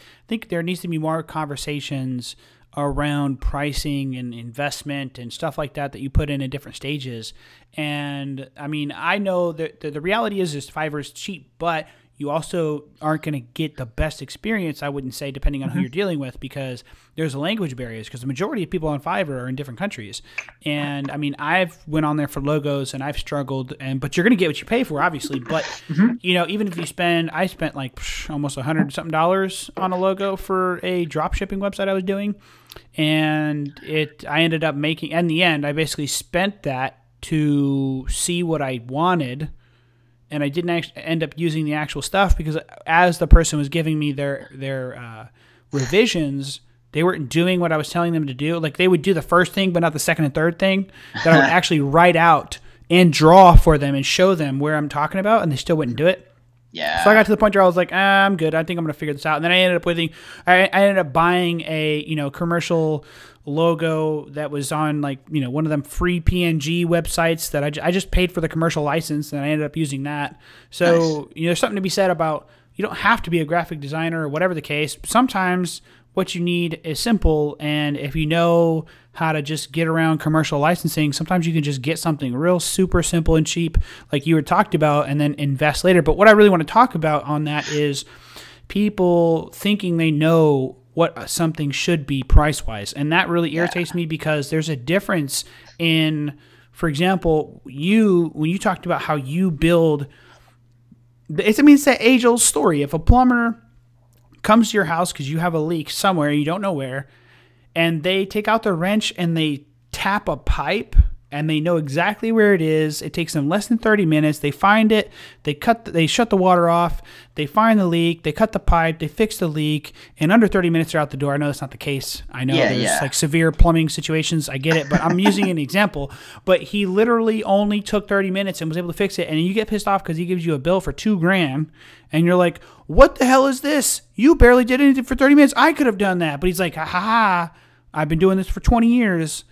there needs to be more conversations around pricing and investment and stuff like that you put in different stages. And I mean, I know that the reality is Fiverr is cheap, but you also aren't going to get the best experience, I wouldn't say, depending on who you're dealing with, because there's language barriers, because the majority of people on Fiverr are in different countries. And I mean, I've went on there for logos and I've struggled, but you're going to get what you pay for, obviously. But, even if you I spent like almost $100 something on a logo for a drop shipping website I was doing. And I ended up making, in the end, I basically spent that to see what I wanted. And I didn't actually end up using the actual stuff because as the person was giving me their revisions, they weren't doing what I was telling them to do. Like they would do the first thing, but not the second and third thing that I would actually write out and draw for them and show them where I'm talking about, and they still wouldn't do it. Yeah. So I got to the point where I was like, I'm good. I think I'm going to figure this out. And then I ended up buying a, commercial logo that was on like, one of them free PNG websites that I just paid for the commercial license, and I ended up using that. So, Nice. there's something to be said about, you don't have to be a graphic designer or whatever the case. Sometimes what you need is simple, and if you know how to just get around commercial licensing, sometimes you can just get something real super simple and cheap like you were talked about, and then invest later. But what I really want to talk about on that is people thinking they know what something should be price-wise, and that really irritates me, because there's a difference in, for example, when you talked about how you build, it's that age-old story. If a plumber comes to your house because you have a leak somewhere, you don't know where, and they take out the wrench and they tap a pipe, and they know exactly where it is. It takes them less than 30 minutes. They find it. They shut the water off. They find the leak. They cut the pipe. They fix the leak. And under 30 minutes, they're out the door. I know that's not the case. I know there's like severe plumbing situations. I get it, but I'm using an example. But he literally only took 30 minutes and was able to fix it. And you get pissed off because he gives you a bill for $2,000, and you're like, "What the hell is this? You barely did anything for 30 minutes. I could have done that." But he's like, "Ha ha ha! I've been doing this for 20 years."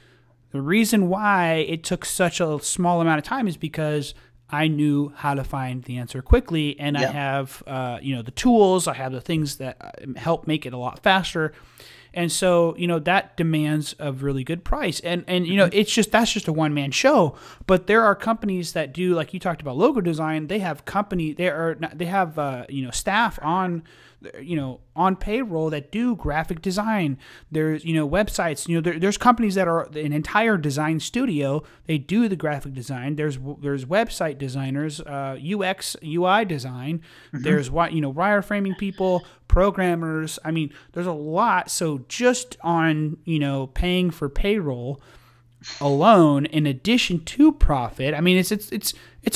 The reason why it took such a small amount of time is because I knew how to find the answer quickly, and I have the tools, I have the things that help make it a lot faster, and so that demands a really good price, and that's just a one-man show. But there are companies that do, like you talked about, logo design. They have staff on payroll that do graphic design. There's websites. There's companies that are an entire design studio. They do the graphic design. There's website designers, UX UI design. There's wireframing people, programmers. I mean, there's a lot. So just on paying for payroll alone, in addition to profit, I mean, it's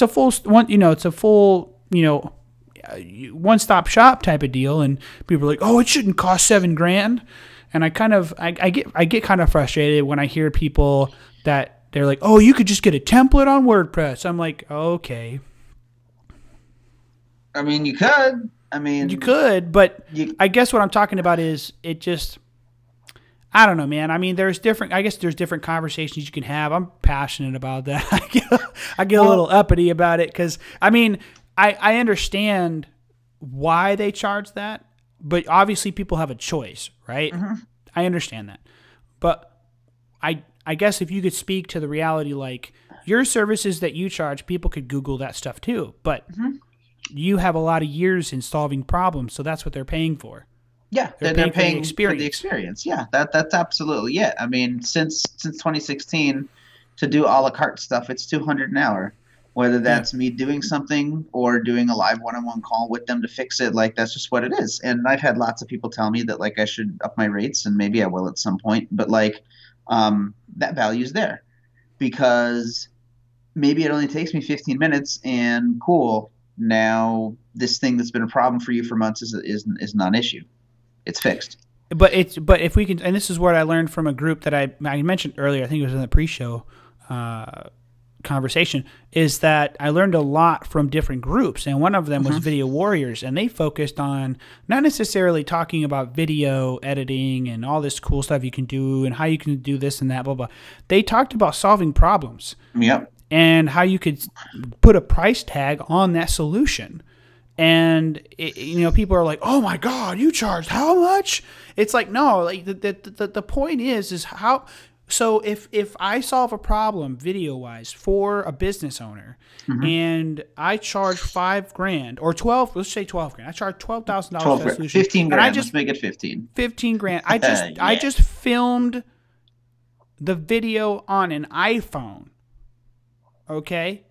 a full one. It's a full one-stop shop type of deal, and people are like, "Oh, it shouldn't cost $7,000," and I get kind of frustrated when I hear people that they're like, "Oh, you could just get a template on WordPress." I'm like, okay. I mean, you could. You could, but I guess what I'm talking about is it just, I don't know, man. I mean, there's different conversations you can have. I'm passionate about that. I get a little uppity about it because, I mean, I understand why they charge that, but obviously people have a choice, right? I understand that. But I guess if you could speak to the reality, like your services that you charge, people could Google that stuff too. But you have a lot of years in solving problems, so that's what they're paying for. Yeah, they're paying for the experience. Yeah, that's absolutely it. I mean, since 2016, to do a la carte stuff, it's $200 an hour. Whether that's me doing something or doing a live one-on-one call with them to fix it, like that's just what it is. And I've had lots of people tell me that like I should up my rates, and maybe I will at some point. But like that value's there because maybe it only takes me 15 minutes, and cool. Now this thing that's been a problem for you for months is not an issue. It's fixed. But if we can, and this is what I learned from a group that I mentioned earlier. I think it was in the pre-show conversation, is that I learned a lot from different groups, and one of them was Video Warriors, and they focused on not necessarily talking about video editing and all this cool stuff you can do and how you can do this and that, blah blah. They talked about solving problems, and how you could put a price tag on that solution. And people are like, "Oh my God, you charged how much?" It's like, no, like the point is how. So if I solve a problem video-wise for a business owner, and I charge $5,000 or 12, let's say $12,000. I charge $12,000 for that solution. $15,000. Let's make it 15. $15,000. I just filmed the video on an iPhone. Okay,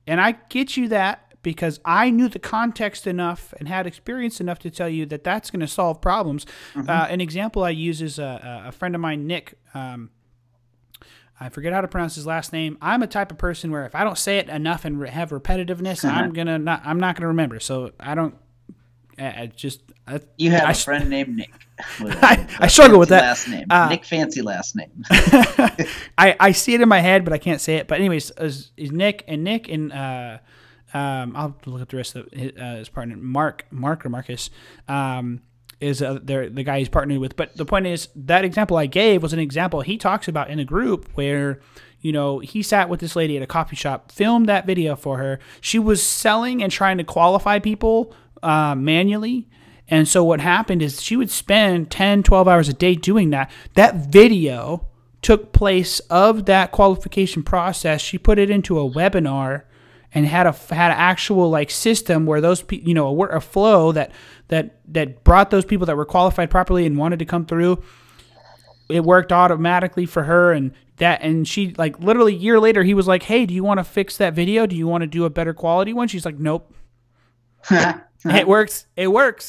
and I get you that because I knew the context enough and had experience enough to tell you that that's going to solve problems. An example I use is a friend of mine, Nick. I forget how to pronounce his last name. I'm a type of person where if I don't say it enough and have repetitiveness, I'm not gonna remember. So I don't. You have a friend named Nick. I struggle with that last name. Nick, fancy last name. I see it in my head, but I can't say it. But anyways, is Nick and I'll have to look at the rest of his partner, Mark or Marcus. Is the guy he's partnered with. But the point is, that example I gave was an example he talks about in a group where, he sat with this lady at a coffee shop, filmed that video for her. She was selling and trying to qualify people manually. And so what happened is she would spend 10, 12 hours a day doing that. That video took place of that qualification process. She put it into a webinar and had an actual like system where those a flow that brought those people that were qualified properly and wanted to come through. It worked automatically for her, and she like literally a year later he was like, "Hey, do you want to fix that video? Do you want to do a better quality one?" She's like, "Nope." It works,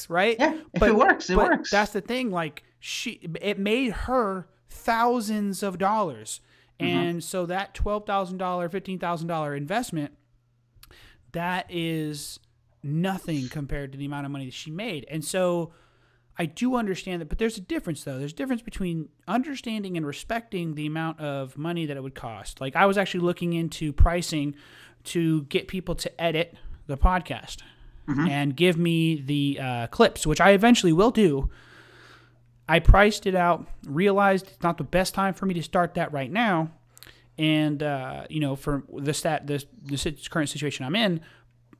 right? Yeah, if it works, it works. That's the thing. Like it made her thousands of dollars, and so that $12,000, $15,000 investment. That is nothing compared to the amount of money that she made. And so I do understand that, but there's a difference though. There's a difference between understanding and respecting the amount of money that it would cost. Like I was actually looking into pricing to get people to edit the podcast and give me the clips, which I eventually will do. I priced it out, realized it's not the best time for me to start that right now. And, for the current situation I'm in,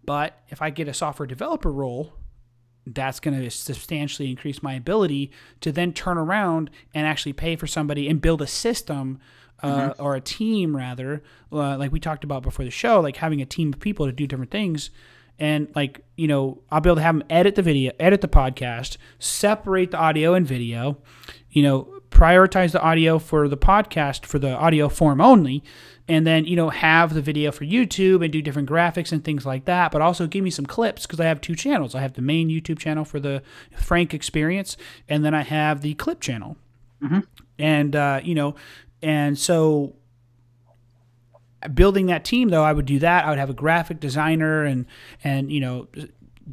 but if I get a software developer role, that's going to substantially increase my ability to then turn around and actually pay for somebody and build a system or a team rather, like we talked about before the show, like having a team of people to do different things. And like, I'll be able to have them edit the video, edit the podcast, separate the audio and video, prioritize the audio for the podcast for the audio form only, and then, have the video for YouTube and do different graphics and things like that, but also give me some clips because I have 2 channels. I have the main YouTube channel for the Frank Experience, and then I have the clip channel. And, and so building that team though, I would do that. I would have a graphic designer and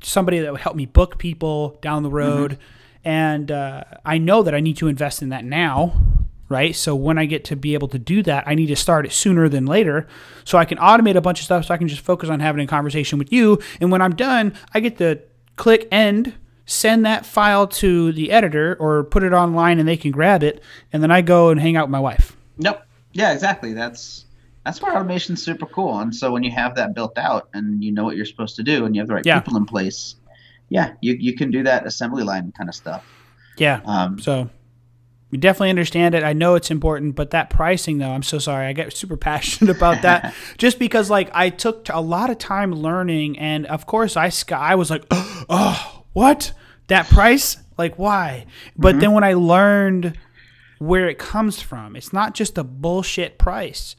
somebody that would help me book people down the road. And I know that I need to invest in that now, right? So when I get to be able to do that, I need to start it sooner than later so I can automate a bunch of stuff so I can just focus on having a conversation with you. And when I'm done, I get to click end, send that file to the editor or put it online and they can grab it. And then I go and hang out with my wife. Nope. Yeah, exactly. That's where automation's super cool. And so when you have that built out and you know what you're supposed to do and you have the right people in place, you can do that assembly line kind of stuff. Yeah. So we definitely understand it. I know it's important, but that pricing though, I'm so sorry. I get super passionate about that just because like I took a lot of time learning. And of course I was like, oh, what? That price? Like why? But then when I learned where it comes from, it's not just a bullshit price.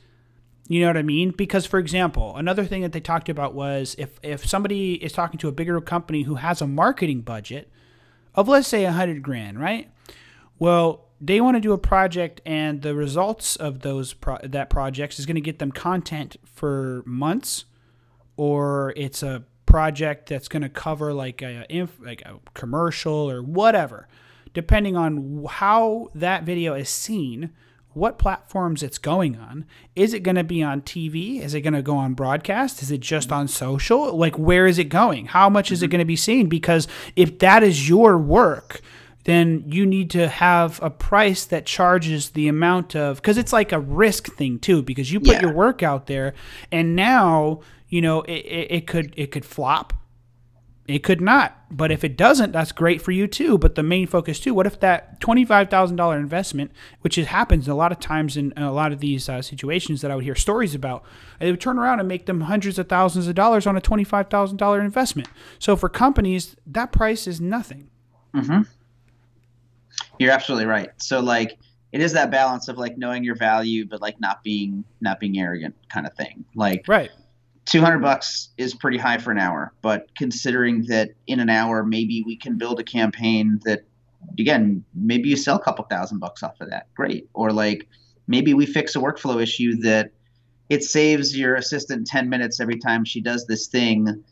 You know what I mean? Because, for example, another thing that they talked about was if somebody is talking to a bigger company who has a marketing budget of, let's say, $100,000, right? Well, they want to do a project, and the results of that project is going to get them content for months, or it's a project that's going to cover like a commercial or whatever, depending on how that video is seen. What platforms it's going on. Is it going to be on TV? Is it going to go on broadcast? Is it just on social? Like, where is it going? How much is it going to be seen? Because if that is your work, then you need to have a price that charges the amount of, because it's like a risk thing too, because you put your work out there and now, it could flop. It could not. But if it doesn't, that's great for you too. But the main focus too, what if that $25,000 investment, which happens a lot of times in a lot of these situations that I would hear stories about, they would turn around and make them hundreds of thousands of dollars on a $25,000 investment. So for companies, that price is nothing. You're absolutely right. So like it is that balance of like knowing your value, but like not being arrogant kind of thing. Like right. $200 is pretty high for an hour, but considering that in an hour, maybe we can build a campaign that, again, maybe you sell a couple $1,000 off of that. Great. Or like maybe we fix a workflow issue that it saves your assistant 10 minutes every time she does this thing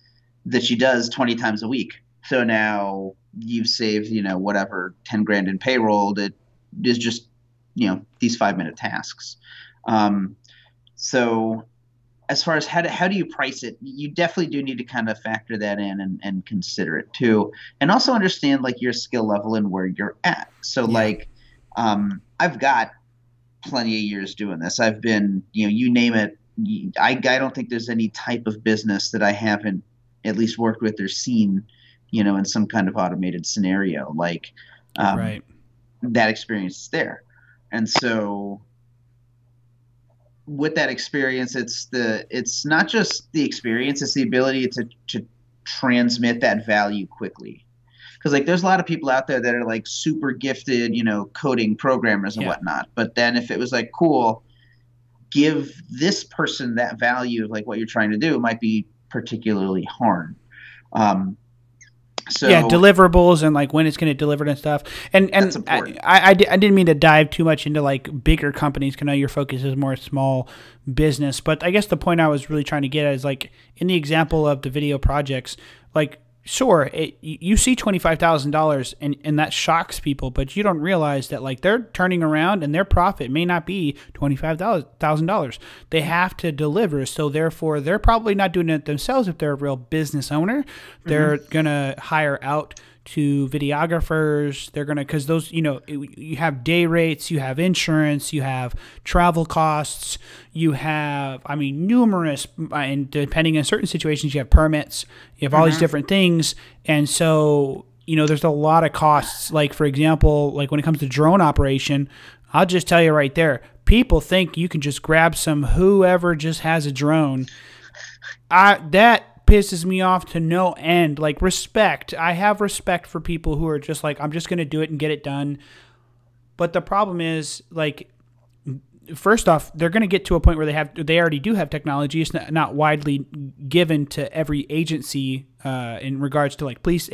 that she does 20 times a week. So now you've saved, whatever, 10 grand in payroll that is just, these 5-minute tasks. So as far as how do you price it, you definitely do need to kind of factor that in and consider it too, and also understand like your skill level and where you're at. So Yeah. like, I've got plenty of years doing this. I've been, you name it. I don't think there's any type of business that I haven't at least worked with or seen, in some kind of automated scenario. Like, Right. that experience is there, and so with that experience, it's not just the experience, it's the ability to transmit that value quickly. Because like there's a lot of people out there that are like super gifted, coding programmers and Yeah. whatnot. But then if it was like, cool, give this person that value of like what you're trying to do, it might be particularly hard. So Yeah, deliverables and like when it's going to deliver and stuff. And that's important. I didn't mean to dive too much into like bigger companies, because I know your focus is more small business. But I guess the point I was really trying to get at is like in the example of the video projects, like sure, you see $25,000 and that shocks people, but you don't realize that like they're turning around and their profit may not be $25,000. They have to deliver, so therefore they're probably not doing it themselves. If they're a real business owner, they're gonna hire out to videographers. They're gonna, because those, you have day rates, you have insurance, you have travel costs, you have, I mean, numerous, and depending on certain situations, you have permits, you have all these different things. And so, there's a lot of costs. Like, for example, like when it comes to drone operation, I'll just tell you right there, people think you can just grab whoever just has a drone. That pisses me off to no end. Like, respect. I have respect for people who are just like, I'm just going to do it and get it done. But the problem is, like, first off, they're going to get to a point where they already do have technology. It's not widely given to every agency in regards to like police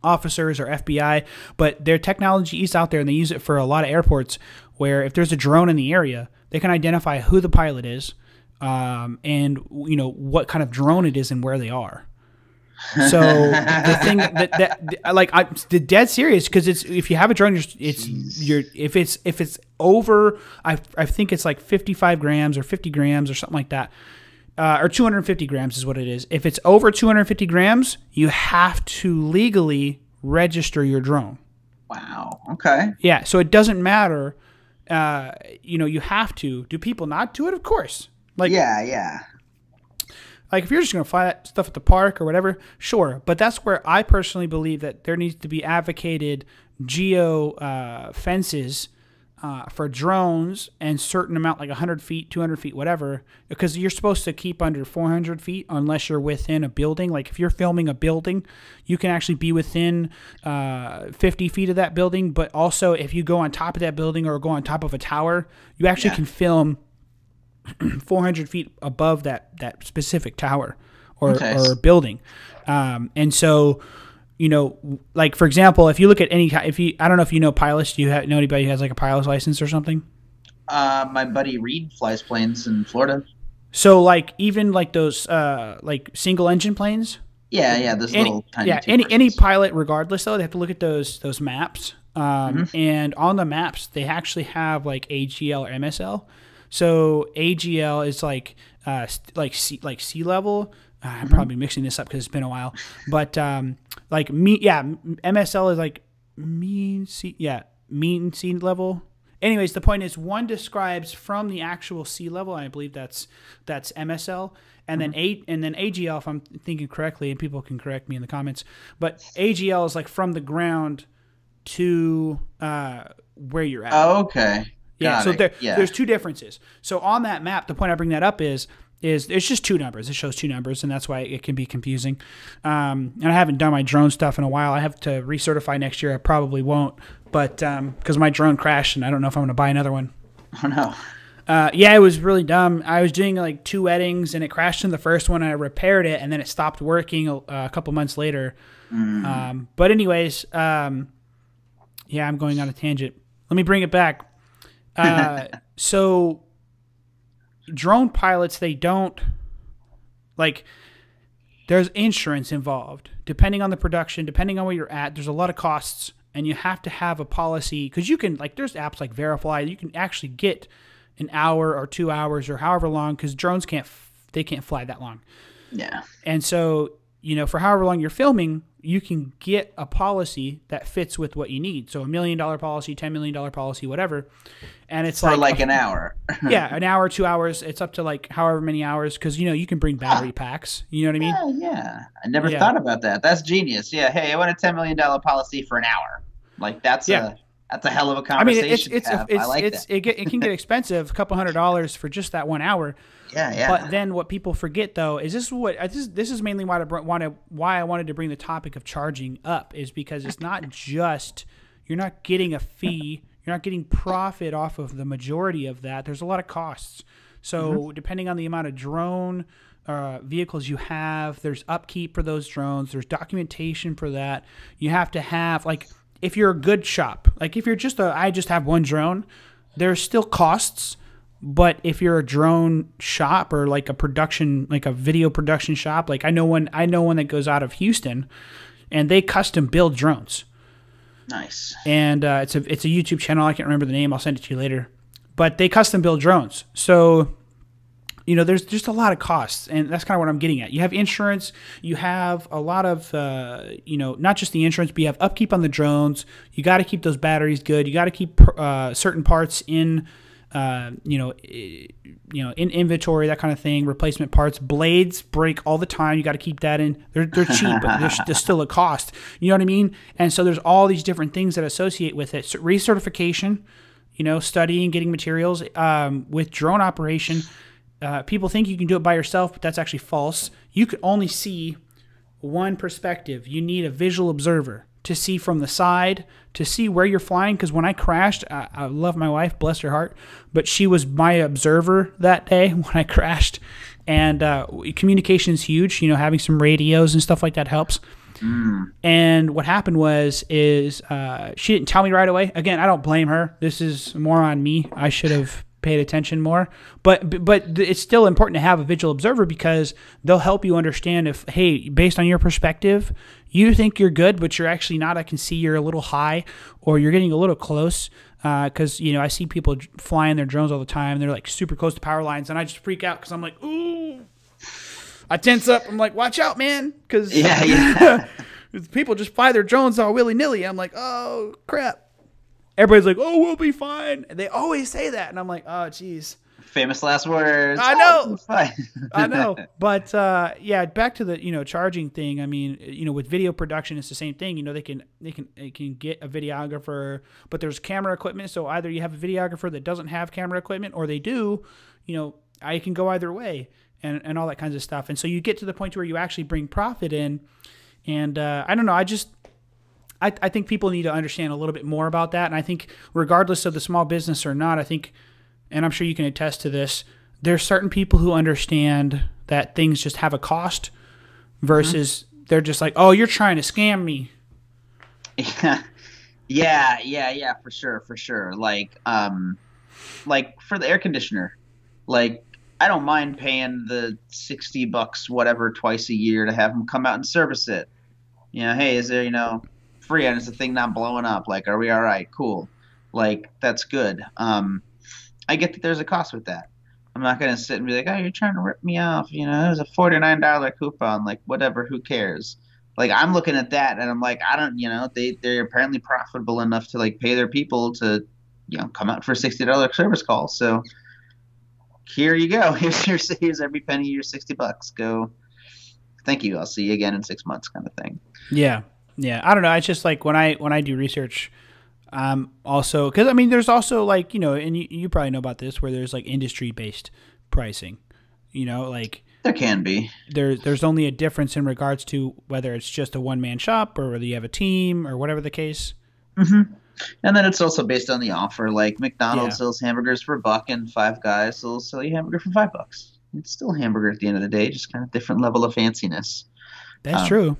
officers or FBI, but their technology is out there, and they use it for a lot of airports where if there's a drone in the area, they can identify who the pilot is, and what kind of drone it is and where they are. So the thing I'm dead serious, because if you have a drone, if it's over, I think it's like 55 grams or 50 grams or something like that, or 250 grams is what it is. If it's over 250 grams, you have to legally register your drone. Wow. Okay. Yeah. So it doesn't matter. You have to. Do people not do it? Of course. Like, yeah. Like, if you're just going to fly that stuff at the park or whatever, sure. But that's where I personally believe that there needs to be advocated geo fences for drones, and certain amount, like 100 feet, 200 feet, whatever, because you're supposed to keep under 400 feet unless you're within a building. Like, if you're filming a building, you can actually be within 50 feet of that building. But also, if you go on top of that building or go on top of a tower, you actually can film 400 feet above that specific tower or building. And so, like, for example, if you look at I don't know if you know pilots. Do you know anybody who has like a pilot's license or something? My buddy Reed flies planes in Florida. So like, even like those like single engine planes. Yeah, those little tiny. Yeah, any pilot, regardless though, they have to look at those maps. And on the maps, they actually have like AGL or MSL. So AGL is like sea level. I'm probably mixing this up because it's been a while. But MSL is like mean sea level. Anyways, the point is, one describes from the actual sea level, and I believe that's MSL, and then AGL, if I'm thinking correctly, and people can correct me in the comments, but AGL is like from the ground to where you're at. Oh, okay. Yeah, so there's two differences. So on that map, the point I bring that up is it's just two numbers. It shows two numbers, and that's why it can be confusing. And I haven't done my drone stuff in a while. I have to recertify next year. I probably won't, but because my drone crashed, and I don't know if I'm going to buy another one. Oh, no. Yeah, it was really dumb. I was doing like 2 weddings, and it crashed in the first one. And I repaired it, and then it stopped working a couple months later. But anyways, yeah, I'm going on a tangent. Let me bring it back. So drone pilots, they don't, like, there's insurance involved. Depending on the production, depending on where you're at, there's a lot of costs, and you have to have a policy, because you can, like, there's apps like Verify, you can actually get an hour or 2 hours or however long, because drones can't fly that long. Yeah. And so, for however long you're filming, you can get a policy that fits with what you need. So $1 million policy, $10 million policy, whatever. And it's for like an hour. Yeah, an hour, 2 hours. It's up to like however many hours, because you can bring battery packs. You know what I mean? Yeah. I never thought about that. That's genius. Yeah. Hey, I want a $10 million policy for an hour. Like that's a hell of a conversation. It can get expensive, a couple $100 for just that 1 hour. Yeah. But then what people forget, though, is this is mainly why I wanted to bring the topic of charging up, is because it's not just, you're not getting a fee, you're not getting profit off of the majority of that. There's a lot of costs. So depending on the amount of drone vehicles you have, there's upkeep for those drones, there's documentation for that. You have to have, like, if you're a good shop, like if you're just I just have one drone, there's still costs. But if you're a drone shop or like a production, like a video production shop, like I know one that goes out of Houston, and they custom build drones. Nice. And it's a YouTube channel. I can't remember the name. I'll send it to you later. But they custom build drones. So, there's just a lot of costs, and that's kind of what I'm getting at. You have insurance. You have a lot of, not just the insurance, but you have upkeep on the drones. You got to keep those batteries good. You got to keep certain parts in. In inventory, that kind of thing, replacement parts. Blades break all the time. You got to keep that in. They're cheap, but there's still a cost. You know what I mean? And so there's all these different things that associate with it. So recertification, studying, getting materials. With drone operation, people think you can do it by yourself, but that's actually false. You can only see one perspective. You need a visual observer to see from the side, to see where you're flying. Because when I crashed, I love my wife, bless her heart, but she was my observer that day when I crashed. And communication is huge. Having some radios and stuff like that helps. And what happened is she didn't tell me right away. Again, I don't blame her. This is more on me. I should have paid attention more. But it's still important to have a visual observer, because they'll help you understand if, hey, based on your perspective, you think you're good, but you're actually not. I can see you're a little high, or you're getting a little close. Because, I see people flying their drones all the time. They're like super close to power lines, and I just freak out because I'm like, ooh. I tense up. I'm like, watch out, man. Because people just fly their drones all willy-nilly. I'm like, oh, crap. Everybody's like, oh, we'll be fine. And they always say that. And I'm like, oh, geez. Famous last words. I know. I know. But, back to the, charging thing. I mean, with video production, it's the same thing. They can get a videographer, but there's camera equipment. So either you have a videographer that doesn't have camera equipment, or they do, I can go either way, and all that kinds of stuff. And so you get to the point where you actually bring profit in. And I don't know. I think people need to understand a little bit more about that. And I think regardless of the small business or not, I think, and I'm sure you can attest to this, there's certain people who understand that things just have a cost versus they're just like, oh, you're trying to scam me. Yeah, for sure. Like for the air conditioner, like I don't mind paying the $60 whatever twice a year to have them come out and service it. Hey, is there, free and is the thing not blowing up? Like, are we all right? Cool. Like, that's good. I get that there's a cost with that. I'm not going to sit and be like, oh, you're trying to rip me off. There's a $49 coupon. Like, whatever, who cares? Like, I'm looking at that and I'm like, I don't, they're apparently profitable enough to like pay their people to, come out for a $60 service call. So here you go. Here's every penny of your $60. Go. Thank you. I'll see you again in 6 months, kind of thing. Yeah. I don't know. It's just like when I do research, also, because I mean, there's also like, and you probably know about this, where there's like industry-based pricing, like there can be. There's only a difference in regards to whether it's just a one-man shop or whether you have a team or whatever the case. Mm-hmm. And then it's also based on the offer. Like McDonald's sells hamburgers for $1, and Five Guys will sell you a hamburger for $5. It's still a hamburger at the end of the day, just kind of different level of fanciness. That's true.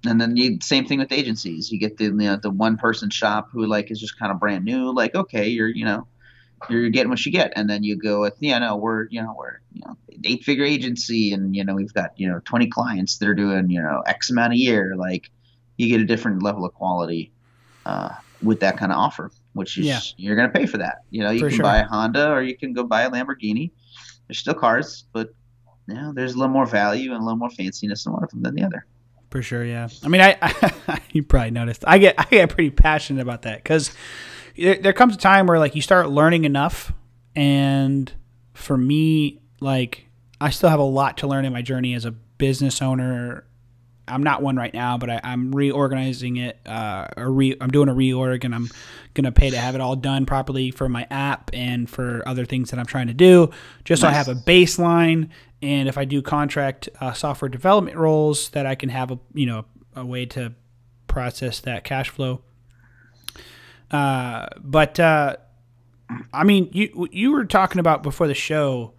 And then same thing with agencies. You get the one person shop who like is just kind of brand new. Like, okay, you're getting what you get. And then you go with, we're 8-figure agency, and we've got 20 clients that are doing X amount a year. Like, you get a different level of quality with that kind of offer. which Yeah, is you're going to pay for that. You for can buy sure. a Honda or you can go buy a Lamborghini. They're still cars, but there's a little more value and a little more fanciness in one of them than the other. For sure, yeah. I mean, you probably noticed. I get pretty passionate about that because there comes a time where like you start learning enough, and for me, like I still have a lot to learn in my journey as a business owner. I'm not one right now, but I'm reorganizing it. I'm doing a reorg, and I'm gonna pay to have it all done properly for my app and for other things that I'm trying to do, just so I have a Nice. baseline. And if I do contract software development roles, that I can have a way to process that cash flow. But I mean, you were talking about before the show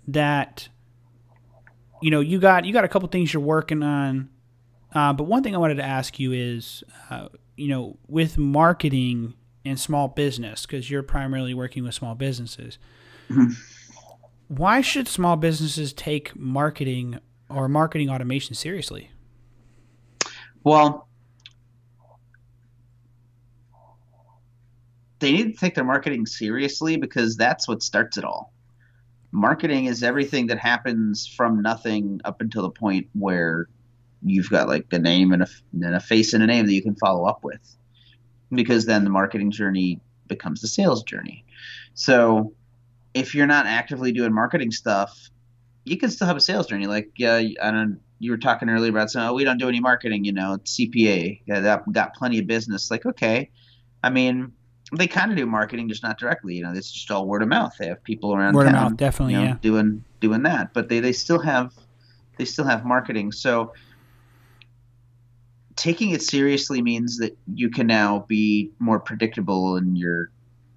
that you got a couple things you're working on. But one thing I wanted to ask you is, with marketing and small business, because you're primarily working with small businesses, why should small businesses take marketing or marketing automation seriously? Well, they need to take their marketing seriously because that's what starts it all. Marketing is everything that happens from nothing up until the point where you've got like a name and a face and a name that you can follow up with, because then the marketing journey becomes the sales journey. So if you're not actively doing marketing stuff, you can still have a sales journey. Like, I don't. You were talking earlier about saying, "Oh, we don't do any marketing." It's CPA. Yeah, that got plenty of business. Like, okay, I mean, they kind of do marketing, just not directly. It's just all word of mouth. They have people around Word of mouth, town, definitely, yeah. doing that. But they still have marketing. So taking it seriously means that you can now be more predictable in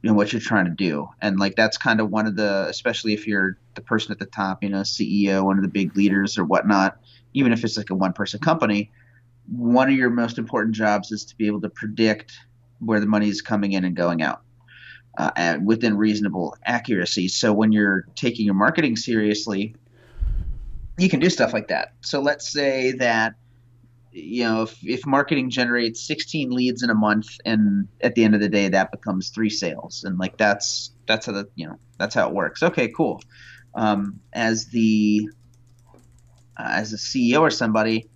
what you're trying to do. And like that's kind of one of the, especially if you're the person at the top, CEO, one of the big leaders or whatnot, even if it's like a one person company, one of your most important jobs is to be able to predict where the money is coming in and going out, and within reasonable accuracy. So when you're taking your marketing seriously, you can do stuff like that. So let's say that if marketing generates 16 leads in a month, and at the end of the day that becomes 3 sales, and like that's how it works. Okay, cool. As a CEO or somebody,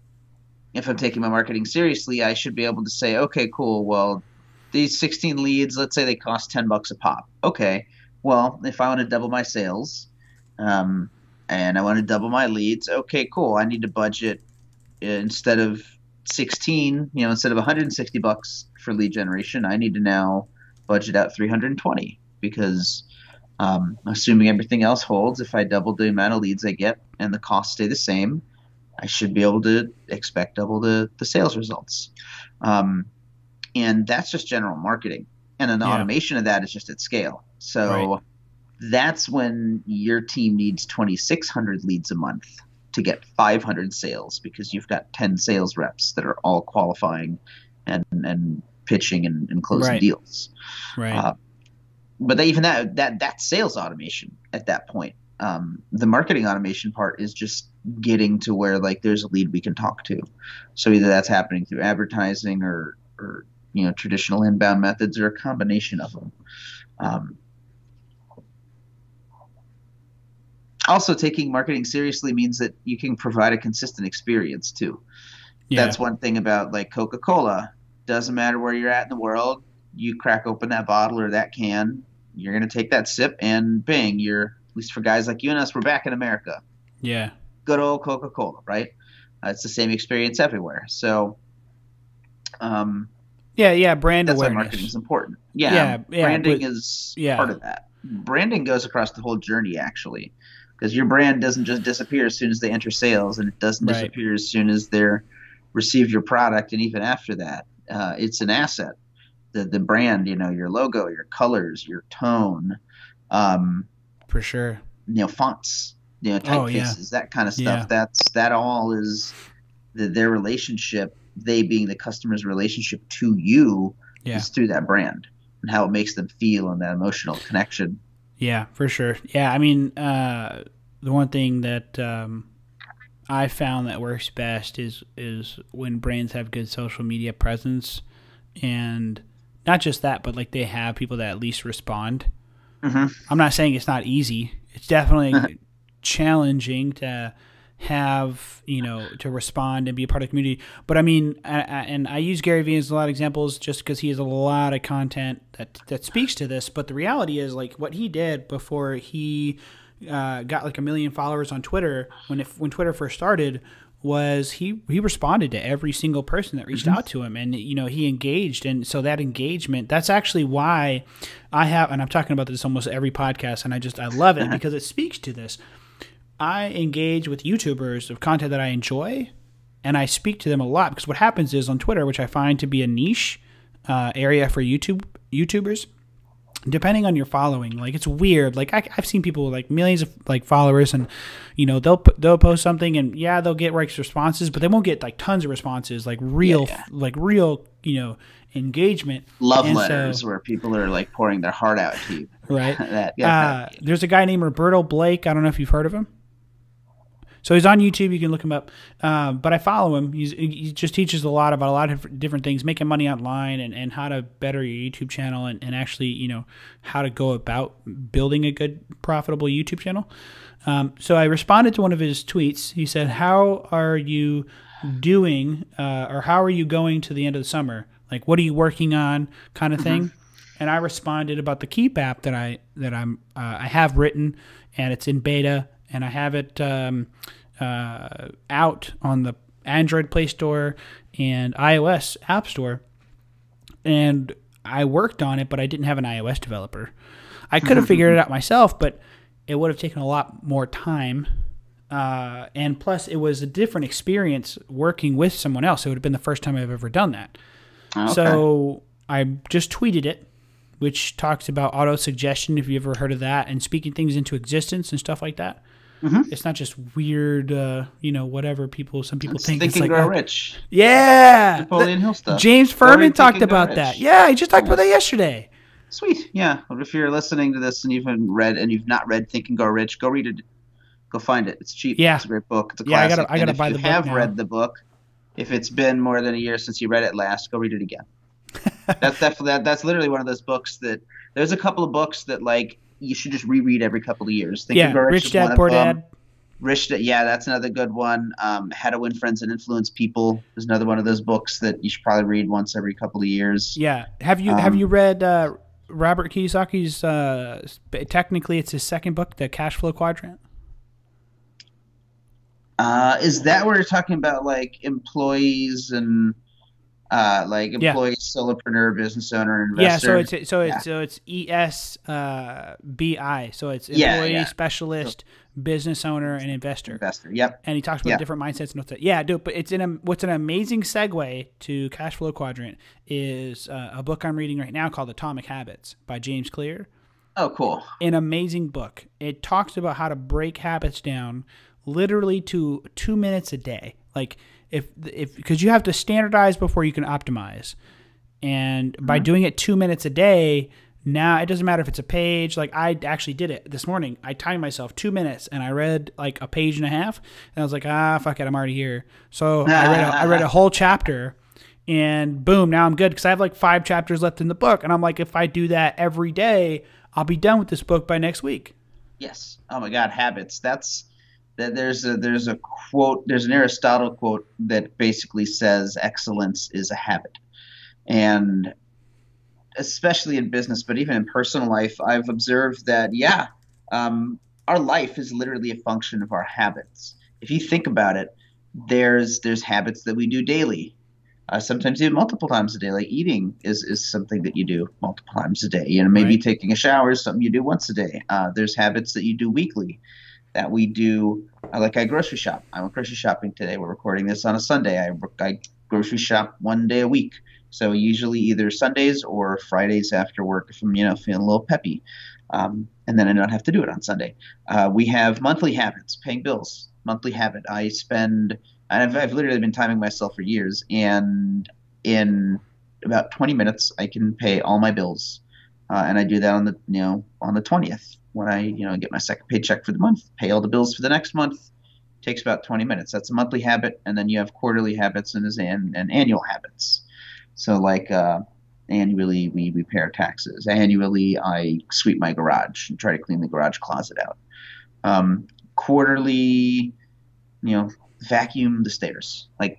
if I'm taking my marketing seriously, I should be able to say, okay, cool. Well, these 16 leads, let's say they cost $10 a pop. Okay, well, if I want to double my sales, and I want to double my leads, okay, cool. I need to budget, instead of 16, instead of $160 for lead generation, I need to now budget out 320, because assuming everything else holds, if I double the amount of leads I get and the costs stay the same, I should be able to expect double the sales results. And that's just general marketing. And then the automation of that is just at scale. So that's when your team needs 2,600 leads a month to get 500 sales, because you've got 10 sales reps that are all qualifying and pitching and closing deals. Right. But even that's sales automation at that point. The marketing automation part is just getting to where like there's a lead we can talk to. So either that's happening through advertising or traditional inbound methods, or a combination of them. Also, taking marketing seriously means that you can provide a consistent experience too. Yeah. That's one thing about like Coca-Cola. Doesn't matter where you're at in the world, you crack open that bottle or that can, you're going to take that sip and bang, at least for guys like you and us, we're back in America. Yeah. Good old Coca-Cola, right? It's the same experience everywhere. So, brand that's awareness. why marketing is important. Branding is part of that. Branding goes across the whole journey, actually, because your brand doesn't just disappear as soon as they enter sales, and it doesn't disappear as soon as they're receive your product, and even after that, it's an asset. The brand, your logo, your colors, your tone, for sure, fonts, typefaces, that kind of stuff. That all is their relationship. They being the customer's relationship to you is through that brand and how it makes them feel and that emotional connection. Yeah, for sure. Yeah, I mean, the one thing that I found that works best is when brands have good social media presence and not just that, but like they have people that at least respond. Hmm. I'm not saying it's not easy. It's definitely challenging to have, to respond and be a part of the community. But I mean, and I use Gary Vee as a lot of examples just because he has a lot of content that speaks to this. But the reality is, like, what he did before he got like 1 million followers on Twitter when Twitter first started was he responded to every single person that reached out to him, and he engaged. And so that engagement, that's actually why and I'm talking about this almost every podcast, and I love it because it speaks to this. I engage with YouTubers of content that I enjoy, and I speak to them a lot because what happens is on Twitter, which I find to be a niche area for YouTubers, depending on your following, like it's weird. Like I've seen people with like millions of like followers, and they'll post something, and yeah, they'll get responses, but they won't get like tons of responses, like real engagement. Love letters where people are like pouring their heart out to you. Right. There's a guy named Roberto Blake. I don't know if you've heard of him. So he's on YouTube. You can look him up. But I follow him. He just teaches about a lot of different things, making money online and how to better your YouTube channel and actually, how to go about building a good, profitable YouTube channel. So I responded to one of his tweets. He said, "How are you doing or how are you going to the end of the summer? Like, what are you working on kind of thing?" And I responded about the Keep app that I have written, and it's in beta, and I have it out on the Android Play Store and iOS App Store. And I worked on it, but I didn't have an iOS developer. I could have figured it out myself, but it would have taken a lot more time. And plus, it was a different experience working with someone else. It would have been the first time I've ever done that. Okay. So I just tweeted it, which talks about auto-suggestion, if you ever heard of that, and speaking things into existence and stuff like that. It's not just weird, whatever some people think. Think and Grow Rich. Yeah. Napoleon Hill stuff. James Furman talked about that. Yeah, he just talked about that yesterday. Sweet. Yeah. Well, if you're listening to this and you've not read Think and Grow Rich, go read it. Go find it. It's cheap. Yeah. It's a great book. It's a classic. I gotta buy the book now. If you have read the book, if it's been more than a year since you read it last, go read it again. That's literally one of those books that there's a couple of books that like you should just reread every couple of years. Think and Grow Rich Dad Poor Dad. Rich Dad, yeah, that's another good one. How to Win Friends and Influence People is another one of those books that you should probably read once every couple of years. Yeah, have you read Robert Kiyosaki's? Technically, it's his second book, The Cash Flow Quadrant. Is that where you're talking about like employees and solopreneur, business owner, investor? Yeah, so it's ESBI. So it's employee, specialist, business owner, and investor. Investor, yep. And he talks about different mindsets and what's that. Yeah, dude. But what's an amazing segue to Cash Flow Quadrant is a book I'm reading right now called Atomic Habits by James Clear. Oh, cool. An amazing book. It talks about how to break habits down literally to 2 minutes a day. Like because you have to standardize before you can optimize. And by doing it 2 minutes a day, now it doesn't matter if it's a page. Like I actually did it this morning. I timed myself 2 minutes and I read like a page and a half. And I was like, fuck it, I'm already here. So I read a whole chapter and boom, now I'm good. Because I have like 5 chapters left in the book. And I'm like, if I do that every day, I'll be done with this book by next week. Yes. Oh my God, habits. There's a quote, there's an Aristotle quote that basically says excellence is a habit. And especially in business, but even in personal life, I've observed that, our life is literally a function of our habits. If you think about it, there's habits that we do daily. Sometimes even multiple times a day, like eating is something that you do multiple times a day. Maybe taking a shower is something you do once a day. There's habits that you do weekly that we do. Like I grocery shop. I went grocery shopping today. We're recording this on a Sunday. I grocery shop one day a week. So usually either Sundays or Fridays after work if I'm feeling a little peppy. And then I don't have to do it on Sunday. We have monthly habits, paying bills. Monthly habit. I've literally been timing myself for years, and in about 20 minutes I can pay all my bills, and I do that on the 20th when I get my second paycheck for the month, pay all the bills for the next month. Takes about 20 minutes. That's a monthly habit, and then you have quarterly habits and annual habits. So like Annually, we pay our taxes. Annually, I sweep my garage and try to clean the garage closet out. Quarterly, vacuum the stairs. Like,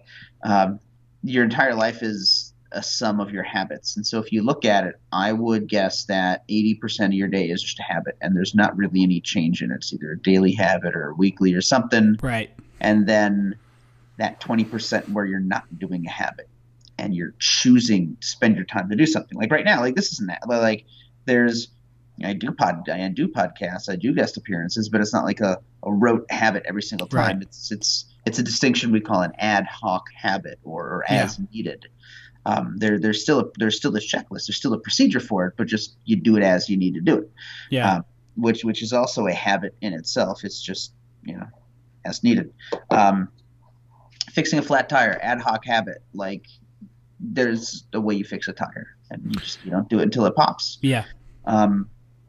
your entire life is a sum of your habits. And so if you look at it, I would guess that 80% of your day is just a habit, and there's not really any change in it. It's either a daily habit or weekly or something. Right. And then that 20% where you're not doing a habit and you're choosing to spend your time to do something. Like right now, like this isn't that. Like I do podcasts, I do guest appearances, but it's not like a rote habit every single time. Right. It's a distinction we call an ad hoc habit or as needed. There's still a checklist. There's still a procedure for it, but just you do it as you need to do it. Yeah. Which is also a habit in itself. It's just as needed. Fixing a flat tire, ad hoc habit. Like there's a way you fix a tire, and you don't do it until it pops. Yeah.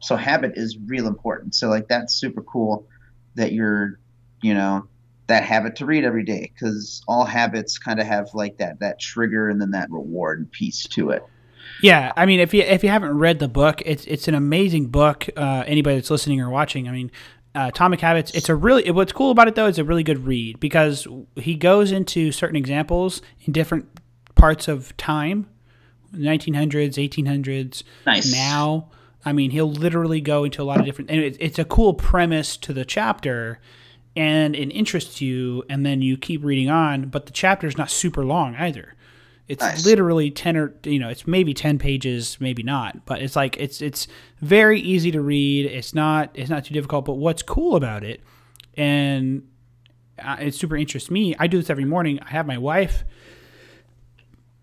So habit is real important. So like that's super cool that you're that habit to read every day, because all habits kind of have like that trigger and then that reward piece to it. Yeah, I mean, if you haven't read the book, it's an amazing book. Anybody that's listening or watching, I mean, Atomic Habits. What's cool about it though, it's a really good read because he goes into certain examples in different parts of time, 1900s, 1800s, nice. Now. I mean, he'll literally go into a lot of different, and it's a cool premise to the chapter. And it interests you, and then you keep reading on, but the chapter's not super long either. It's nice. Literally 10 or it's maybe 10 pages, maybe not, but it's like it's very easy to read. It's not too difficult. But what's cool about it, and it super interests me. I do this every morning. I have my wife.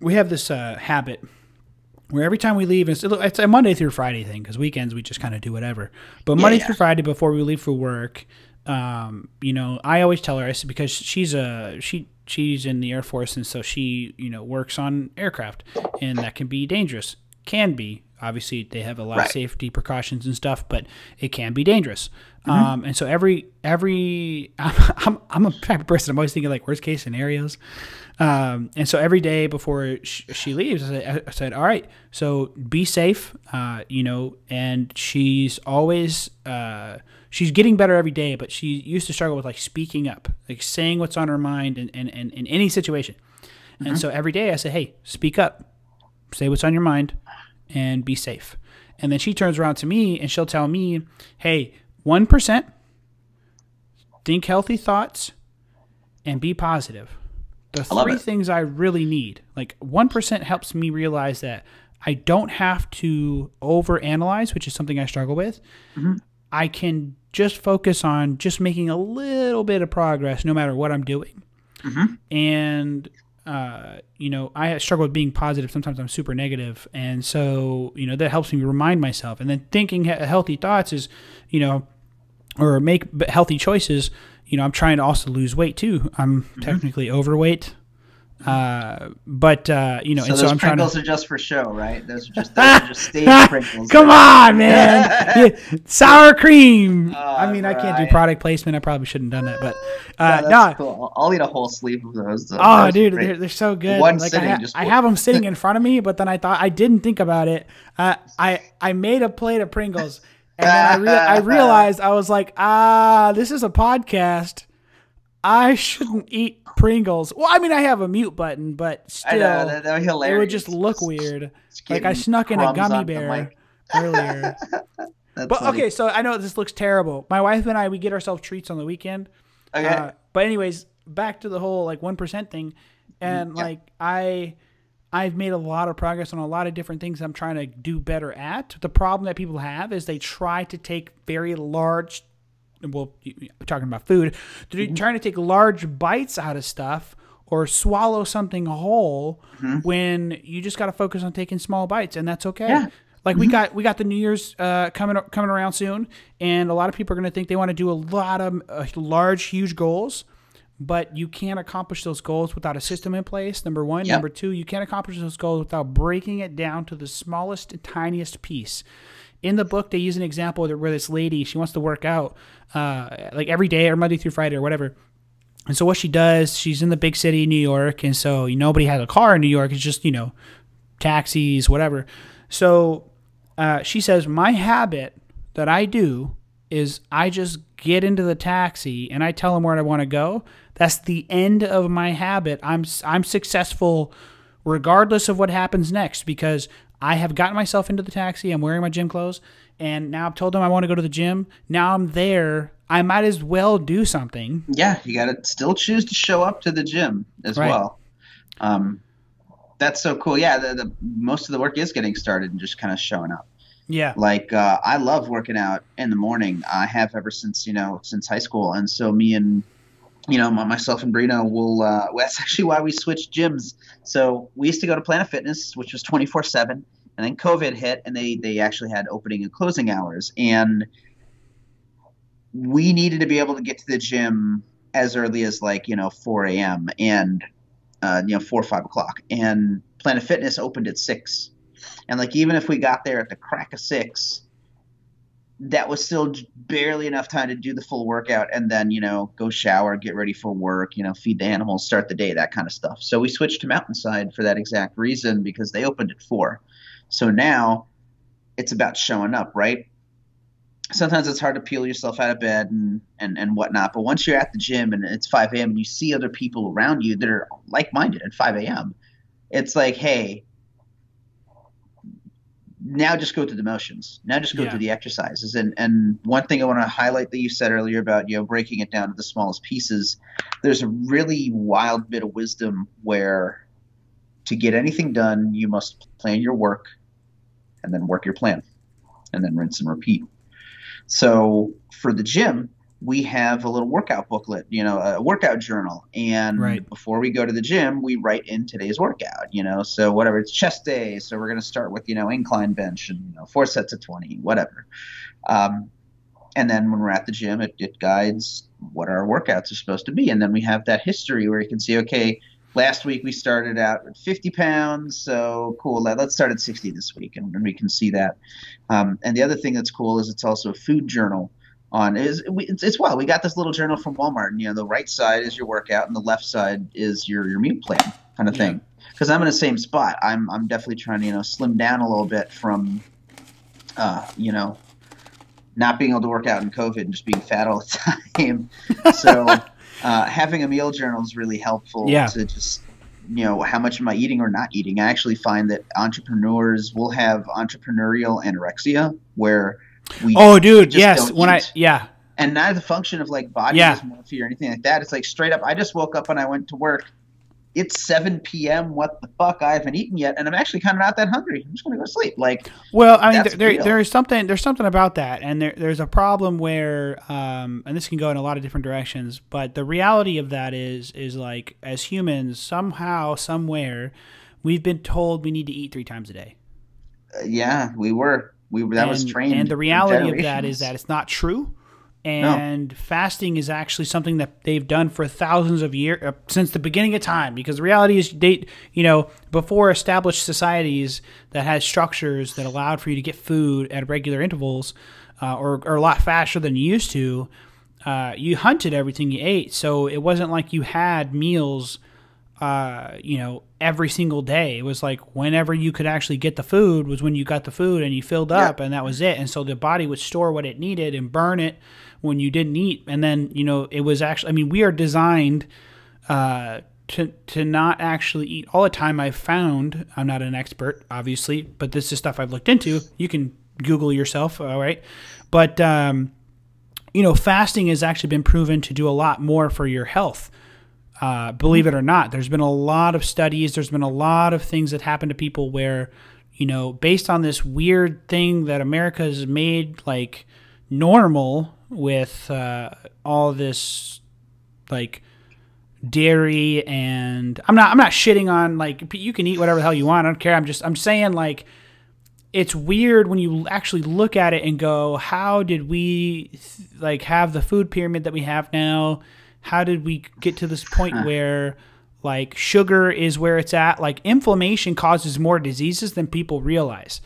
We have this habit where every time we leave, it's a Monday through Friday thing because weekends we just kind of do whatever. But Monday through Friday before we leave for work. I always tell her, I said, because she's in the Air Force, and so she, works on aircraft, and that can be dangerous. Can be. Obviously, they have a lot of safety precautions and stuff, but it can be dangerous. Mm-hmm. And so I'm a type of person. I'm always thinking like worst case scenarios. And so every day before she leaves, I said, all right, so be safe, and she's always, she's getting better every day, but she used to struggle with like speaking up, like saying what's on her mind in any situation. Mm-hmm. And so every day I say, hey, speak up, say what's on your mind, and be safe. And then she turns around to me and she'll tell me, hey, 1%, think healthy thoughts, and be positive. The three things I really need. Like 1% helps me realize that I don't have to overanalyze, which is something I struggle with. Mm-hmm. I can just focus on just making a little bit of progress no matter what I'm doing. Mm-hmm. And, I struggle with being positive. Sometimes I'm super negative. And so, that helps me remind myself. And then thinking healthy thoughts is, or make healthy choices. I'm trying to also lose weight too. I'm technically overweight. But and so I'm trying to. Pringles are just for show, right? Those are just stage Pringles. Come on, man! Sour cream. I mean, right. I can't do product placement. I probably shouldn't have done that, but no. Cool. I'll eat a whole sleeve of those. Oh, dude, they're so good. One like sitting, I have them sitting in front of me, but then I didn't think about it. I made a plate of Pringles, and then I realized I was like, this is a podcast. I shouldn't eat Pringles. Well, I mean, I have a mute button, but still, they're hilarious. It would just look weird. Like I snuck in a gummy bear earlier. But funny. Okay, so I know this looks terrible. My wife and I, we get ourselves treats on the weekend. Okay. But anyways, back to the whole like 1% thing, and like I've made a lot of progress on a lot of different things I'm trying to do better at. The problem that people have is they try to take very large. Well, talking about food, they're trying to take large bites out of stuff or swallow something whole when you just got to focus on taking small bites, and that's okay. Yeah. Like we got the New Year's coming around soon, and a lot of people are going to think they want to do a lot of large, huge goals, but you can't accomplish those goals without a system in place. Number one. Yep. Number two, you can't accomplish those goals without breaking it down to the smallest and tiniest piece. In the book, they use an example where this lady, she wants to work out like every day or Monday through Friday or whatever. And so what she does, she's in the big city, New York, and so nobody has a car in New York. It's just, taxis, whatever. So she says, my habit that I do is I just get into the taxi and I tell them where I want to go. That's the end of my habit. I'm successful regardless of what happens next because I have gotten myself into the taxi. I'm wearing my gym clothes, and now I've told them I want to go to the gym. Now I'm there. I might as well do something. Yeah, you got to still choose to show up to the gym as well. That's so cool. Yeah, the most of the work is getting started and just kind of showing up. Yeah. Like I love working out in the morning. I have ever since since high school, and so me and myself and Brino will. That's actually why we switched gyms. So we used to go to Planet Fitness, which was 24/7, and then COVID hit, and they actually had opening and closing hours, and we needed to be able to get to the gym as early as 4 a.m. and 4 or 5 o'clock, and Planet Fitness opened at 6. And even if we got there at the crack of 6, that was still barely enough time to do the full workout and then, go shower, get ready for work, feed the animals, start the day, that kind of stuff. So we switched to Mountainside for that exact reason because they opened at 4. So now it's about showing up, right? Sometimes it's hard to peel yourself out of bed and whatnot. But once you're at the gym and it's 5 a.m. and you see other people around you that are like-minded at 5 a.m., it's like, hey, now just go through the motions. Now just go through the exercises. And one thing I want to highlight that you said earlier about, breaking it down to the smallest pieces, there's a really wild bit of wisdom where to get anything done, you must plan your work and then work your plan and then rinse and repeat. So for the gym, we have a little workout booklet, a workout journal. And before we go to the gym, we write in today's workout, so whatever, it's chest day. So we're going to start with, incline bench and 4 sets of 20, whatever. And then when we're at the gym, it guides what our workouts are supposed to be. And then we have that history where you can see, okay, last week we started out at 50 pounds. So cool. Let's start at 60 this week. And we can see that. And the other thing that's cool is it's also a food journal. It's wild. We got this little journal from Walmart, and the right side is your workout and the left side is your meal plan kind of thing. Because I'm in the same spot. I'm definitely trying to slim down a little bit from not being able to work out in COVID and just being fat all the time. So having a meal journal is really helpful to just how much am I eating or not eating. I actually find that entrepreneurs will have entrepreneurial anorexia where and not the function of body dysmorphia or anything like that. It's straight up, I just woke up and I went to work. It's 7 p.m. What the fuck? I haven't eaten yet, and I'm actually kind of not that hungry. I'm just going to go to sleep. Well, I mean, there's something about that, and there's a problem where, and this can go in a lot of different directions. But the reality of that is as humans, somehow, somewhere, we've been told we need to eat 3 times a day. We were. That was trained. And the reality of that is that it's not true. And fasting is actually something that they've done for thousands of years, since the beginning of time. Because the reality is, before established societies that had structures that allowed for you to get food at regular intervals, or a lot faster than you used to, you hunted everything you ate. So it wasn't like you had meals every single day. It was whenever you could actually get the food was when you got the food and you filled up and that was it. And so the body would store what it needed and burn it when you didn't eat. And then, it was actually, we are designed to not actually eat all the time. I've found, I'm not an expert, obviously, but this is stuff I've looked into. You can Google yourself, all right? But, fasting has actually been proven to do a lot more for your health. Believe it or not, there's been a lot of studies. There's been a lot of things that happen to people where, based on this weird thing that America has made normal with all this dairy, and I'm not shitting on you can eat whatever the hell you want. I don't care. I'm saying it's weird when you actually look at it and go, how did we have the food pyramid that we have now? How did we get to this point where sugar is where it's at? Inflammation causes more diseases than people realize.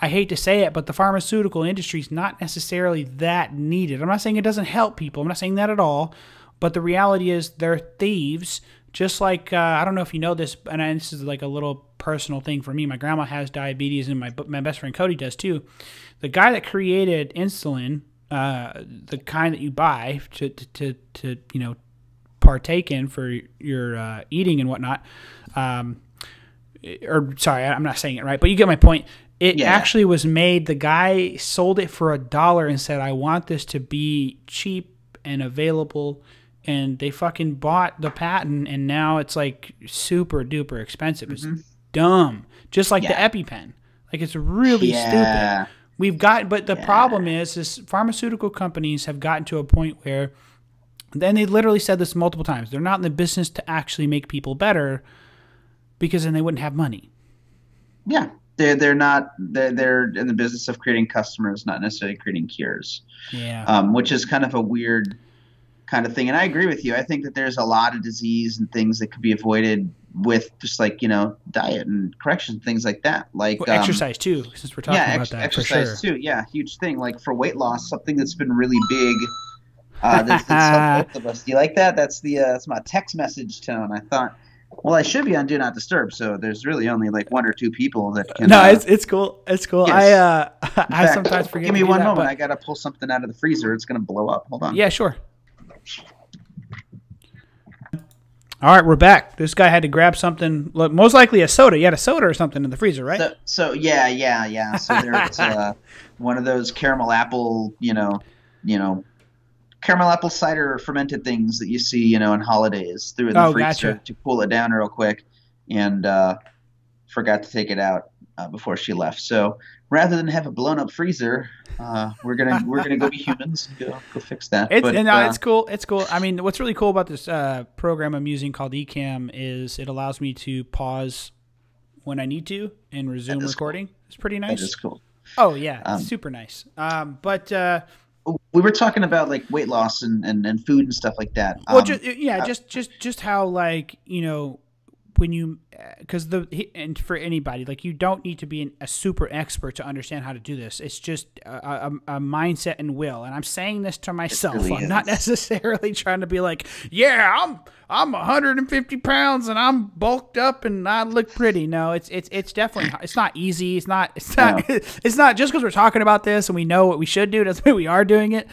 I hate to say it, but the pharmaceutical industry is not necessarily that needed. I'm not saying it doesn't help people. I'm not saying that at all. But the reality is they're thieves. Just I don't know if you know this, and this is a little personal thing for me. My grandma has diabetes, and my best friend Cody does too. The guy that created insulin, the kind that you buy to partake in for your eating and whatnot, or sorry, I'm not saying it right, but you get my point. It actually was made. The guy sold it for $1 and said, "I want this to be cheap and available." And they fucking bought the patent, and now it's like super duper expensive. It's dumb, just like the EpiPen. Like, it's really stupid. But the problem is pharmaceutical companies have gotten to a point where, then they literally said this multiple times, they're not in the business to actually make people better, because then they wouldn't have money. Yeah, they're not. They're in the business of creating customers, not necessarily creating cures. Yeah, which is kind of a weird kind of thing. And I agree with you. I think that there's a lot of disease and things that could be avoided with just like, diet and correction, things like that. Like exercise too, since we're talking about that. Exercise for sure. Too. Yeah, huge thing. Like for weight loss, something that's been really big. That's helped both of us. Do you like that? That's my text message tone. I thought, well, I should be on Do Not Disturb, so there's really only like 1 or 2 people that can. No, it's cool. It's cool. Yes. I sometimes forget. Give me one moment. I gotta pull something out of the freezer. It's gonna blow up. Hold on. Yeah, sure. All right, we're back. This guy had to grab something, most likely a soda. You had a soda or something in the freezer, right? So yeah. So there's one of those caramel apple, caramel apple cider fermented things that you see, in holidays through the freezer to cool it down real quick, and forgot to take it out before she left. So rather than have a blown up freezer, we're gonna go be humans and go fix that. It's cool. It's cool. I mean, what's really cool about this program I'm using called Ecamm is it allows me to pause when I need to and resume recording. Cool. It's pretty nice. That is cool. Oh yeah, super nice. We were talking about like weight loss and food and stuff like that. Well, just how, like, when you, and for anybody, like, you don't need to be a super expert to understand how to do this. It's just a mindset and will. And I'm saying this to myself. Really I'm not necessarily trying to be like, yeah, I'm 150 pounds and I'm bulked up and I look pretty. No, it's definitely, it's not easy. It's not just because we're talking about this and we know what we should do doesn't mean we are doing it.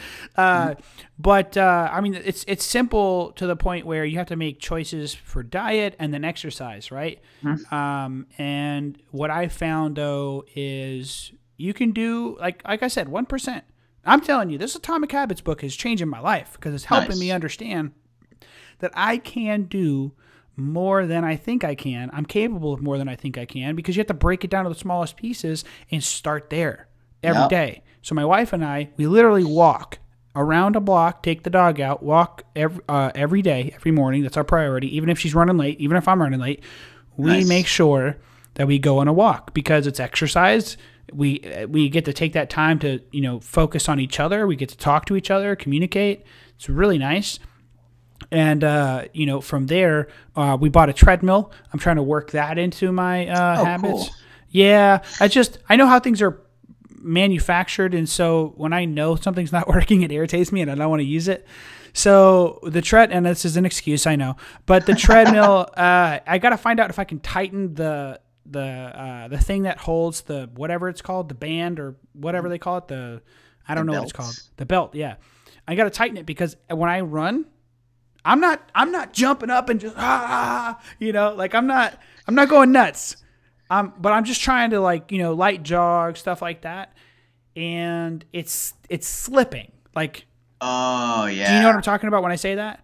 But I mean, it's simple to the point where you have to make choices for diet and then exercise, right? And what I found though is you can do like I said, 1%. I'm telling you, this Atomic Habits book is changing my life because it's helping me understand that I can do more than I think I can. I'm capable of more than I think I can, because you have to break it down to the smallest pieces and start there every day. So my wife and I, we literally walk around a block, take the dog out, walk every day, every morning. That's our priority. Even if she's running late, even if I'm running late, we make sure that we go on a walk because it's exercise. We get to take that time to, focus on each other. We get to talk to each other, communicate. It's really nice. And, from there, we bought a treadmill. I'm trying to work that into my habits. Cool. Yeah. I know how things are manufactured, and so when I know something's not working, it irritates me and I don't want to use it. So and this is an excuse, I know, but the treadmill, I got to find out if I can tighten the thing that holds the whatever it's called, the band or whatever they call it, I don't know what it's called, the belt. Yeah, I got to tighten it because when I run, I'm not jumping up and just like I'm not going nuts. But I'm just trying to light jog, stuff like that, and it's slipping. Like, oh yeah, do you know what I'm talking about when I say that?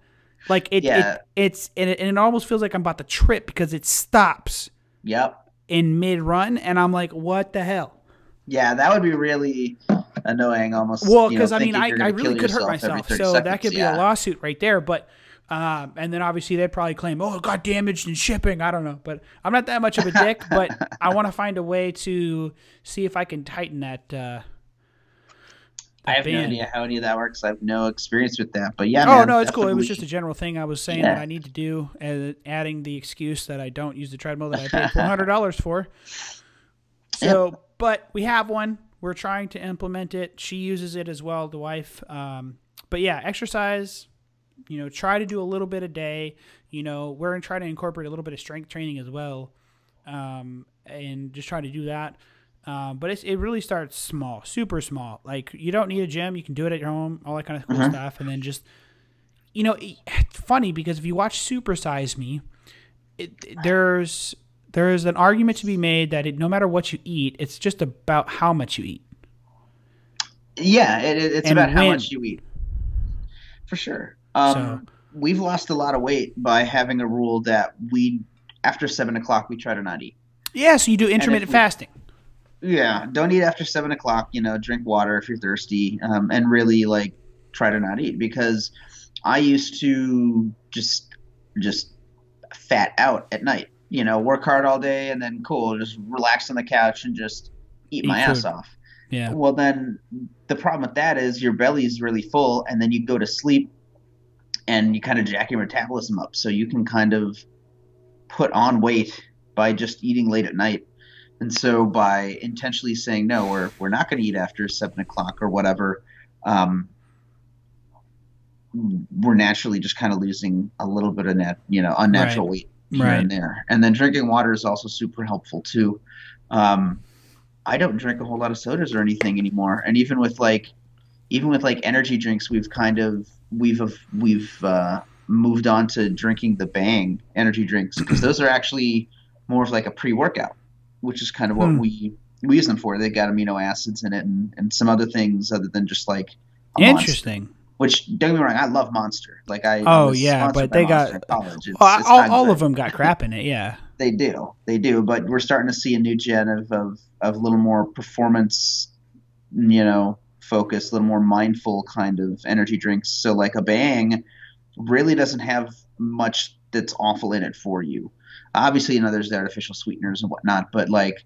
Like it almost feels like I'm about to trip because it stops. Yep. In mid run, and I'm like, what the hell? Yeah, that would be really annoying. Almost. Well, because I really could hurt myself, so that could be a lawsuit right there. But. And then obviously they'd probably claim, oh, it got damaged in shipping. I don't know. But I'm not that much of a dick, but I want to find a way to see if I can tighten that I have no idea how any of that works. I have no experience with that. But yeah, man, no, it's cool. It was just a general thing I was saying that I need to do, adding the excuse that I don't use the treadmill that I paid $400 for. So, but we have one. We're trying to implement it. She uses it as well, the wife. But yeah, exercise. Try to do a little bit a day. We're going to try to incorporate a little bit of strength training as well. and just try to do that. But it really starts small, super small. Like you don't need a gym; you can do it at your home, all that kind of cool Mm-hmm. stuff. And then just it's funny because if you watch Super Size Me, there's an argument to be made that no matter what you eat, it's just about how much you eat Yeah, it's about and how when. much you eat, for sure. So We've lost a lot of weight by having a rule that we, after 7 o'clock, we try to not eat. yeah, so you do And if intermittent we, fasting. yeah, don't eat after 7 o'clock. Drink water if you're thirsty, and really like try to not eat because I used to just fat out at night. Work hard all day and then cool, just relax on the couch and just eat Eat my ass food. off. Yeah. Well, then the problem with that is your belly's really full, and then you go to sleep and you kind of jack your metabolism up. So you can kind of put on weight by just eating late at night. And so by intentionally saying no, we're not going to eat after 7 o'clock or whatever, um, we're naturally just kind of losing a little bit of Right. unnatural weight here Right. and there. And then drinking water is also super helpful too. Um, I don't drink a whole lot of sodas or anything anymore. And even with like energy drinks, we've moved on to drinking the Bang energy drinks because those are actually more of like a pre-workout, which is kind of what Hmm. we use them for. They got amino acids in it and some other things other than just like a Monster. Interesting. Which don't get me wrong, I love Monster. Like I Oh was yeah, sponsored but by they Monster got in college. It's all, not all of good. them got crap in it. Yeah. They do. But we're starting to see a new gen of a little more performance, focused, a little more mindful kind of energy drinks. So like a Bang really doesn't have much that's awful in it for you. Obviously, there's the artificial sweeteners and whatnot, but like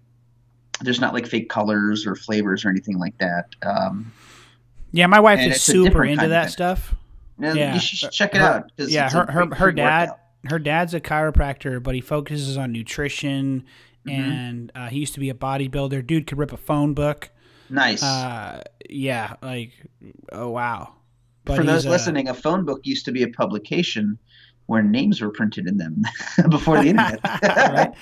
there's not like fake colors or flavors or anything like that. Yeah, my wife And is it's a super different into kind of that energy. stuff. Now, you Yeah, should check it her out because yeah it's a her great her pre-workout. dad's a chiropractor, but he focuses on nutrition, Hmm. and he used to be a bodybuilder. Dude could rip a phone book. Nice. Yeah, like oh wow, but For he's those a listening, a phone book used to be a publication where names were printed in them before the internet. right.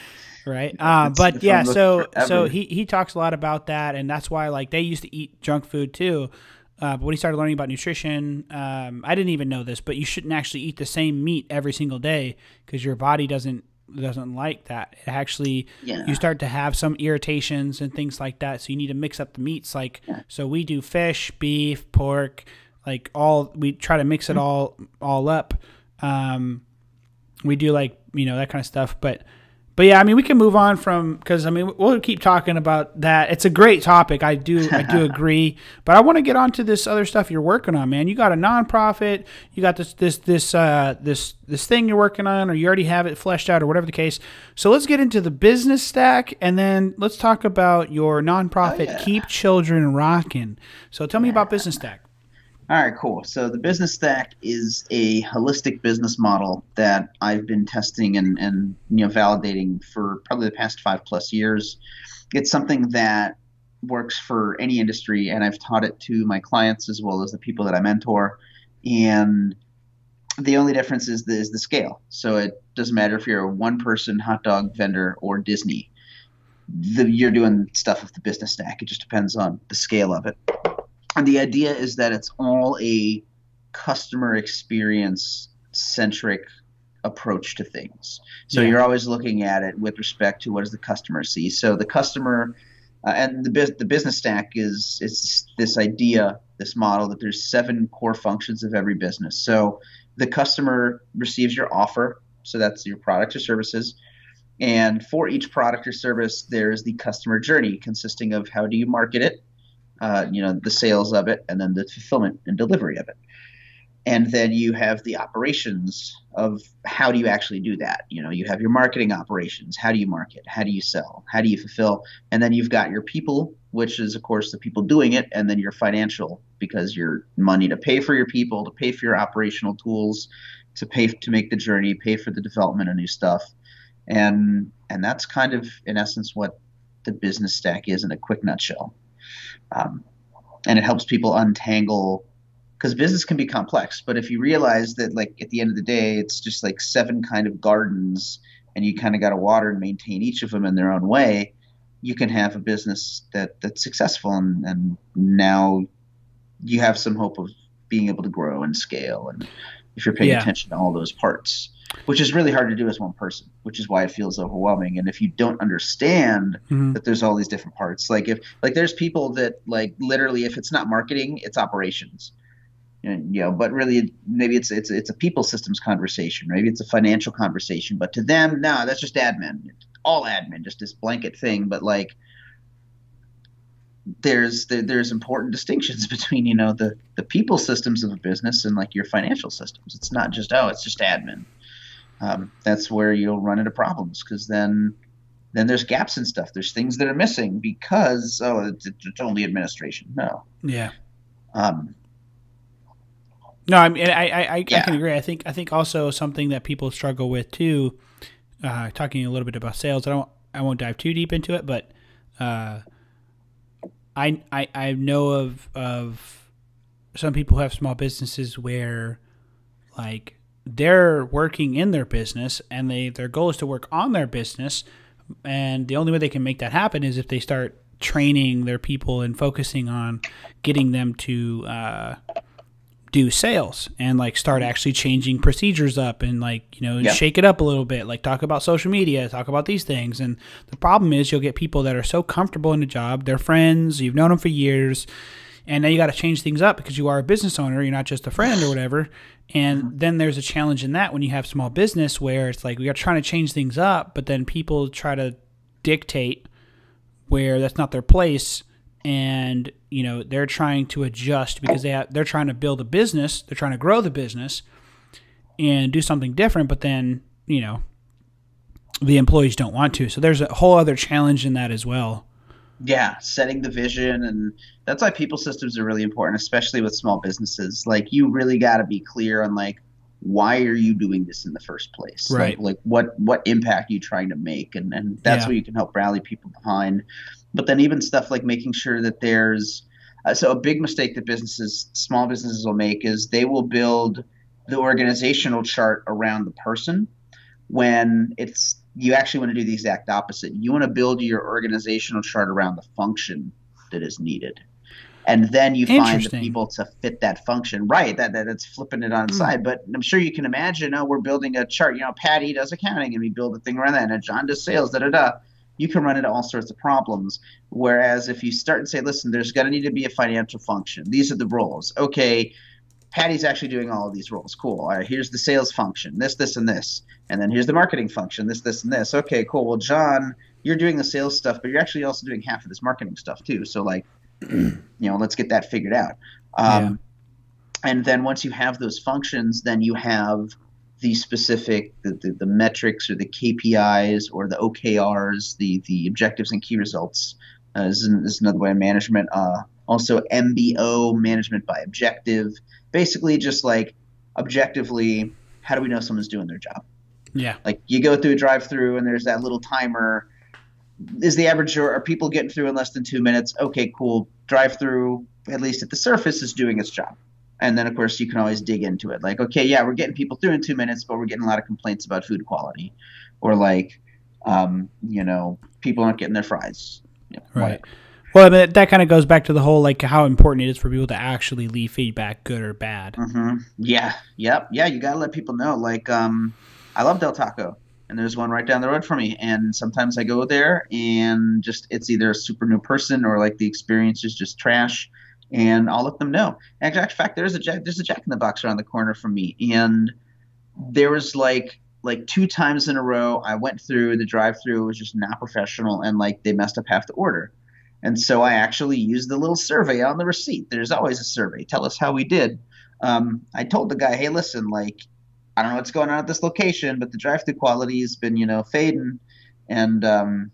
Right. The But yeah, phone book so forever. he talks a lot about that, and that's why like they used to eat junk food too. But when he started learning about nutrition, I didn't even know this, but you shouldn't actually eat the same meat every single day because your body doesn't like that. It actually you Yeah. start to have some irritations and things like that. So you need to mix up the meats. Like Yeah. so, we do fish, beef, pork, like all. We try to mix it all up. Um, we do like that kind of stuff, but yeah, I mean, we can move on from because I mean we'll keep talking about that. It's a great topic. I do agree, but I want to get on to this other stuff you're working on, man. You got a nonprofit. You got this thing you're working on, or you already have it fleshed out, or whatever the case. So let's get into the business stack, and then let's talk about your Oh nonprofit, yeah. Keep Children Rockin'. So tell me about Yeah. business stack. All right, cool. So the business stack is a holistic business model that I've been testing and validating for probably the past 5+ years. It's something that works for any industry, and I've taught it to my clients as well as the people that I mentor. And the only difference is the scale. So it doesn't matter if you're a one person hot dog vendor or Disney. You're doing stuff with the business stack. It just depends on the scale of it. And the idea is that it's all a customer experience centric approach to things. So Yeah, you're always looking at it with respect to what does the customer see. So the customer and the business stack is this idea, this model that there's 7 core functions of every business. So the customer receives your offer, so that's your products or services. And for each product or service, there's the customer journey consisting of how do you market it, the sales of it, and then the fulfillment and delivery of it. And then you have the operations of how do you actually do that. You have your marketing operations. How do you market? How do you sell? How do you fulfill? And then you've got your people, which is, of course, the people doing it, and then your financial, because your money to pay for your people, to pay for your operational tools, to pay to make the journey, pay for the development of new stuff. And that's kind of, in essence, what the business stack is in a quick nutshell. Um, and it helps people untangle because business can be complex. But if you realize that, like at the end of the day, it's just like 7 kind of gardens, and you kind of got to water and maintain each of them in their own way, you can have a business that's successful, and now you have some hope of being able to grow and scale, and if you're paying attention to all those parts, which is really hard to do as one person, which is why it feels overwhelming. And if you don't understand that there's all these different parts, like there's people that like literally, if it's not marketing, it's operations. And, but really maybe it's a people systems conversation, maybe it's a financial conversation, but to them, no, that's just admin, all admin, just this blanket thing. But like there's important distinctions between the people systems of a business and like your financial systems. It's not just it's just admin. That's where you'll run into problems, because then there's gaps and stuff. There's things that are missing because it's only administration. No. Yeah. No, I mean I can agree. I think also something that people struggle with too. Talking a little bit about sales, I won't dive too deep into it, but I know of some people who have small businesses where like they're working in their business and their goal is to work on their business, and the only way they can make that happen is if they start training their people and focusing on getting them to do sales and like start actually changing procedures up and like shake it up a little bit, like talk about social media, talk about these things. And the problem is you'll get people that are so comfortable in the job, they're friends, you've known them for years, and now you got to change things up because you are a business owner, you're not just a friend or whatever. And then there's a challenge in that when you have small business where it's like we are trying to change things up, but then people try to dictate where that's not their place. And they're trying to adjust because they're trying to build a business, they're trying to grow the business and do something different, but then the employees don't want to. So there's a whole other challenge in that as well. Yeah, setting the vision, and that's why people systems are really important, especially with small businesses. Like you really got to be clear on like why are you doing this in the first place? Right. Like what impact are you trying to make, and that's what you can help rally people behind. But then even stuff like making sure that there's so a big mistake that small businesses will make is they will build the organizational chart around the person when you actually want to do the exact opposite. You want to build your organizational chart around the function that is needed. And then you find the people to fit that function. Right, that's flipping it on its side. But I'm sure you can imagine, we're building a chart. Patty does accounting, and we build a thing around that. And John does sales, da-da-da. You can run into all sorts of problems. Whereas if you start and say, listen, there's going to need to be a financial function. These are the roles. Okay, Patty's actually doing all of these roles. Cool. All right, here's the sales function, this, and this. And then here's the marketing function, this, and this. Okay, cool. Well, John, you're doing the sales stuff, but you're actually also doing half of this marketing stuff too. So, like, let's get that figured out. And then once you have those functions, then you have the specific, the metrics or the KPIs or the OKRs, the objectives and key results. This is another way of management. Also MBO, management by objective. Basically just like objectively, how do we know someone's doing their job? Yeah. Like you go through a drive-through and there's that little timer. Is the average, are people getting through in less than 2 minutes? Okay, cool. Drive-through, at least at the surface, is doing its job. And then, of course, you can always dig into it. Like, okay, yeah, we're getting people through in 2 minutes, but we're getting a lot of complaints about food quality. Or like, people aren't getting their fries. Right. Well, I mean, that kind of goes back to the whole, like, how important it is for people to actually leave feedback, good or bad. Mm-hmm. Yeah. Yep. Yeah, you got to let people know. Like, I love Del Taco, and there's one right down the road from me. And sometimes I go there, and just it's either a super new person or, like, the experience is just trash. And I'll let them know. In fact, there's a Jack in the Box around the corner from me, and there was like 2 times in a row I went through the drive-through. It was just not professional, and like they messed up half the order. And so I actually used the little survey on the receipt. There's always a survey. Tell us how we did. I told the guy, hey, listen, like I don't know what's going on at this location, but the drive-through quality has been fading, and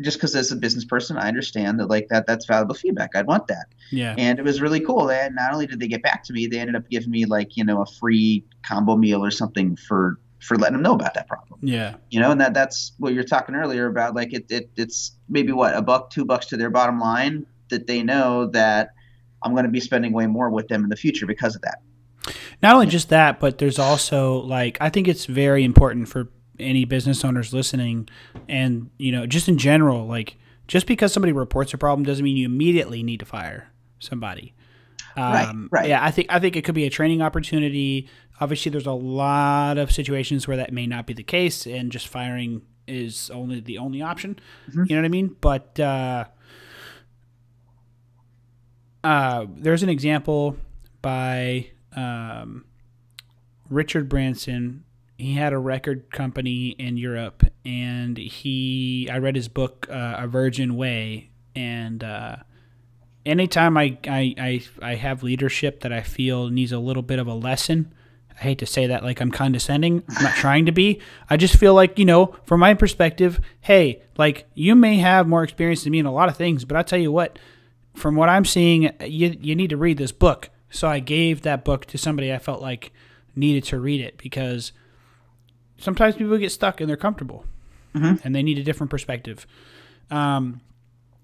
just because as a business person, I understand that like that's valuable feedback. I'd want that. Yeah. And it was really cool. And not only did they get back to me, they ended up giving me like, a free combo meal or something for letting them know about that problem. Yeah. And that's what you're talking earlier about. Like it's maybe what, $1, $2 to their bottom line that they know that I'm going to be spending way more with them in the future because of that. Not only just that, but there's also like, I think it's very important for any business owners listening, and just in general, like just because somebody reports a problem doesn't mean you immediately need to fire somebody. Right. Yeah, I think it could be a training opportunity. Obviously, there's a lot of situations where that may not be the case, and just firing is the only option. Mm-hmm. You know what I mean? But there's an example by Richard Branson. He had a record company in Europe, and I read his book, A Virgin Way, and anytime I have leadership that I feel needs a little bit of a lesson, I hate to say that like I'm condescending. I'm not trying to be. I just feel like, from my perspective, hey, like you may have more experience than me in a lot of things, but I'll tell you what, from what I'm seeing, you need to read this book. So I gave that book to somebody I felt like needed to read it, because sometimes people get stuck and they're comfortable, and they need a different perspective.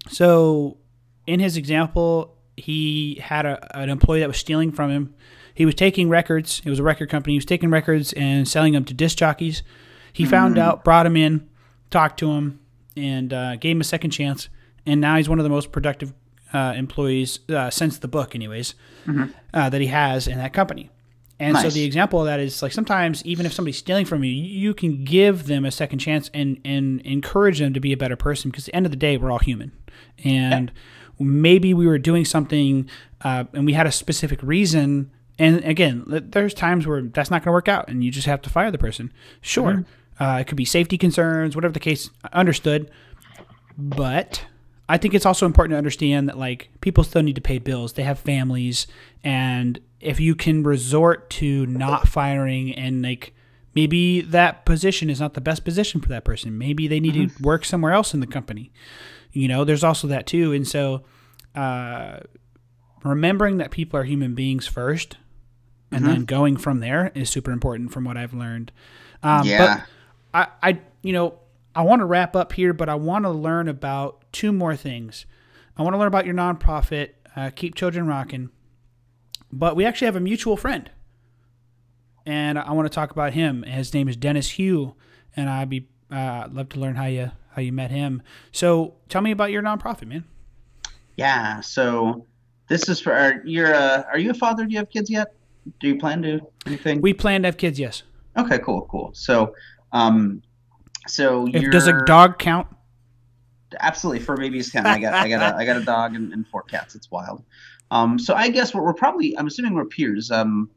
So in his example, he had an employee that was stealing from him. He was taking records. It was a record company. He was taking records and selling them to disc jockeys. He found out, brought him in, talked to him, and gave him a second chance. And now he's one of the most productive employees since the book, anyways, that he has in that company. And so the example of that is like sometimes even if somebody's stealing from you, you can give them a second chance and encourage them to be a better person, because at the end of the day, we're all human. And maybe we were doing something and we had a specific reason. And again, there's times where that's not going to work out and you just have to fire the person. Sure. It could be safety concerns, whatever the case, understood. But I think it's also important to understand that like people still need to pay bills. They have families, and if you can resort to not firing, and like maybe that position is not the best position for that person. Maybe they need to work somewhere else in the company. There's also that too. And so remembering that people are human beings first, and then going from there is super important from what I've learned. But I want to wrap up here, but I want to learn about two more things. I want to learn about your nonprofit, Keep Children Rockin', but we actually have a mutual friend, and I want to talk about him. His name is Dennis Hugh, and I'd love to learn how you met him. So tell me about your nonprofit, man. Yeah. So this is for are you a father? Do you have kids yet? Do you plan to anything? We plan to have kids, yes. Okay, cool. So, does a dog count? Absolutely, fur babies count. I got a dog and 4 cats. It's wild. So I guess we're probably, I'm assuming we're peers.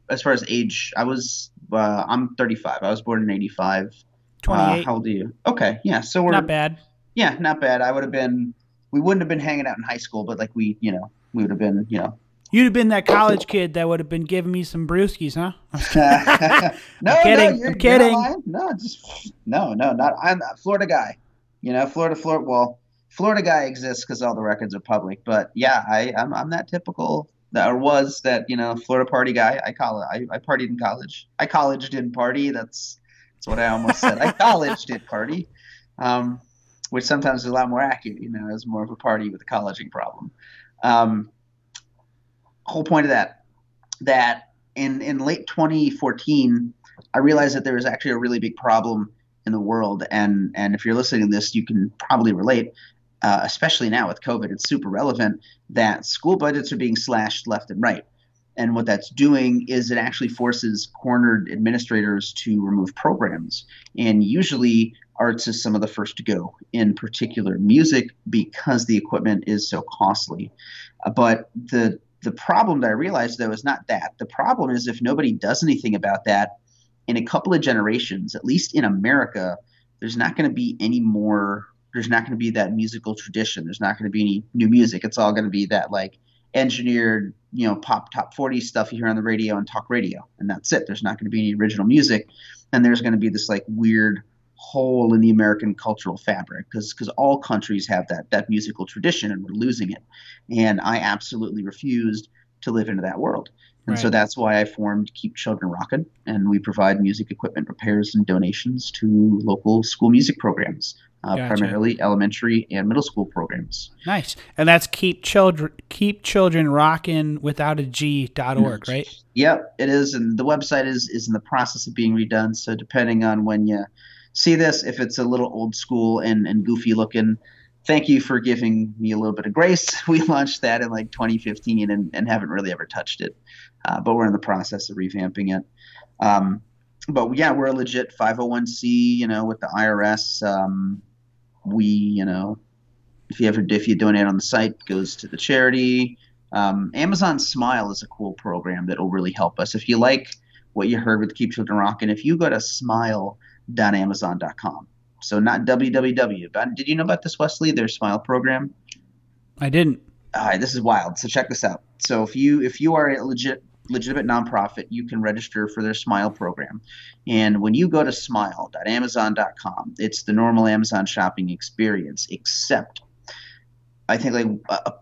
As far as age, I'm 35. I was born in 85. 28. How old are you? Okay, yeah. So we're not bad. Yeah, not bad. We wouldn't have been hanging out in high school, but like we would have been, You'd have been that college kid that would have been giving me some brewskis, huh? No, I'm kidding. I'm kidding. I'm a Florida guy. Florida. Well, Florida guy exists because all the records are public. But yeah, I'm that typical Florida party guy. I partied in college. I college didn't party. That's what I almost said. I college did party, which sometimes is a lot more accurate. As more of a party with a colleging problem. Whole point of that in late 2014, I realized that there was actually a really big problem in the world, and if you're listening to this, you can probably relate, especially now with COVID. It's super relevant that school budgets are being slashed left and right, and what that's doing is it actually forces cornered administrators to remove programs, and usually arts is some of the first to go, in particular music, because the equipment is so costly. But the problem that I realized, though, is not that. The problem is if nobody does anything about that, in a couple of generations, at least in America, there's not going to be that musical tradition. There's not going to be any new music. It's all going to be that like engineered, pop top 40 stuff you hear on the radio and talk radio. And that's it. There's not going to be any original music. And there's going to be this like weird hole in the American cultural fabric because all countries have that musical tradition, and we're losing it. And I absolutely refused to live into that world. And so that's why I formed Keep Children Rockin', and we provide music equipment repairs and donations to local school music programs, primarily elementary and middle school programs. Nice. And that's Keep Children Rockin' without a G.org, right? Yep, it is. And the website is in the process of being redone. So depending on when you see this. If it's a little old school and goofy looking, thank you for giving me a little bit of grace. We launched that in like 2015 and haven't really ever touched it, but we're in the process of revamping it. But yeah, we're a legit 501c, with the IRS. We, if you donate on the site, it goes to the charity. Amazon Smile is a cool program that will really help us. If you like what you heard with Keep Children Rockin', if you go to smile.amazon.com, so not www. But did you know about this, Wesley? Their Smile program. I didn't. All right, this is wild. So check this out. So if you are a legitimate nonprofit, you can register for their Smile program. And when you go to smile.amazon.com, it's the normal Amazon shopping experience, except I think like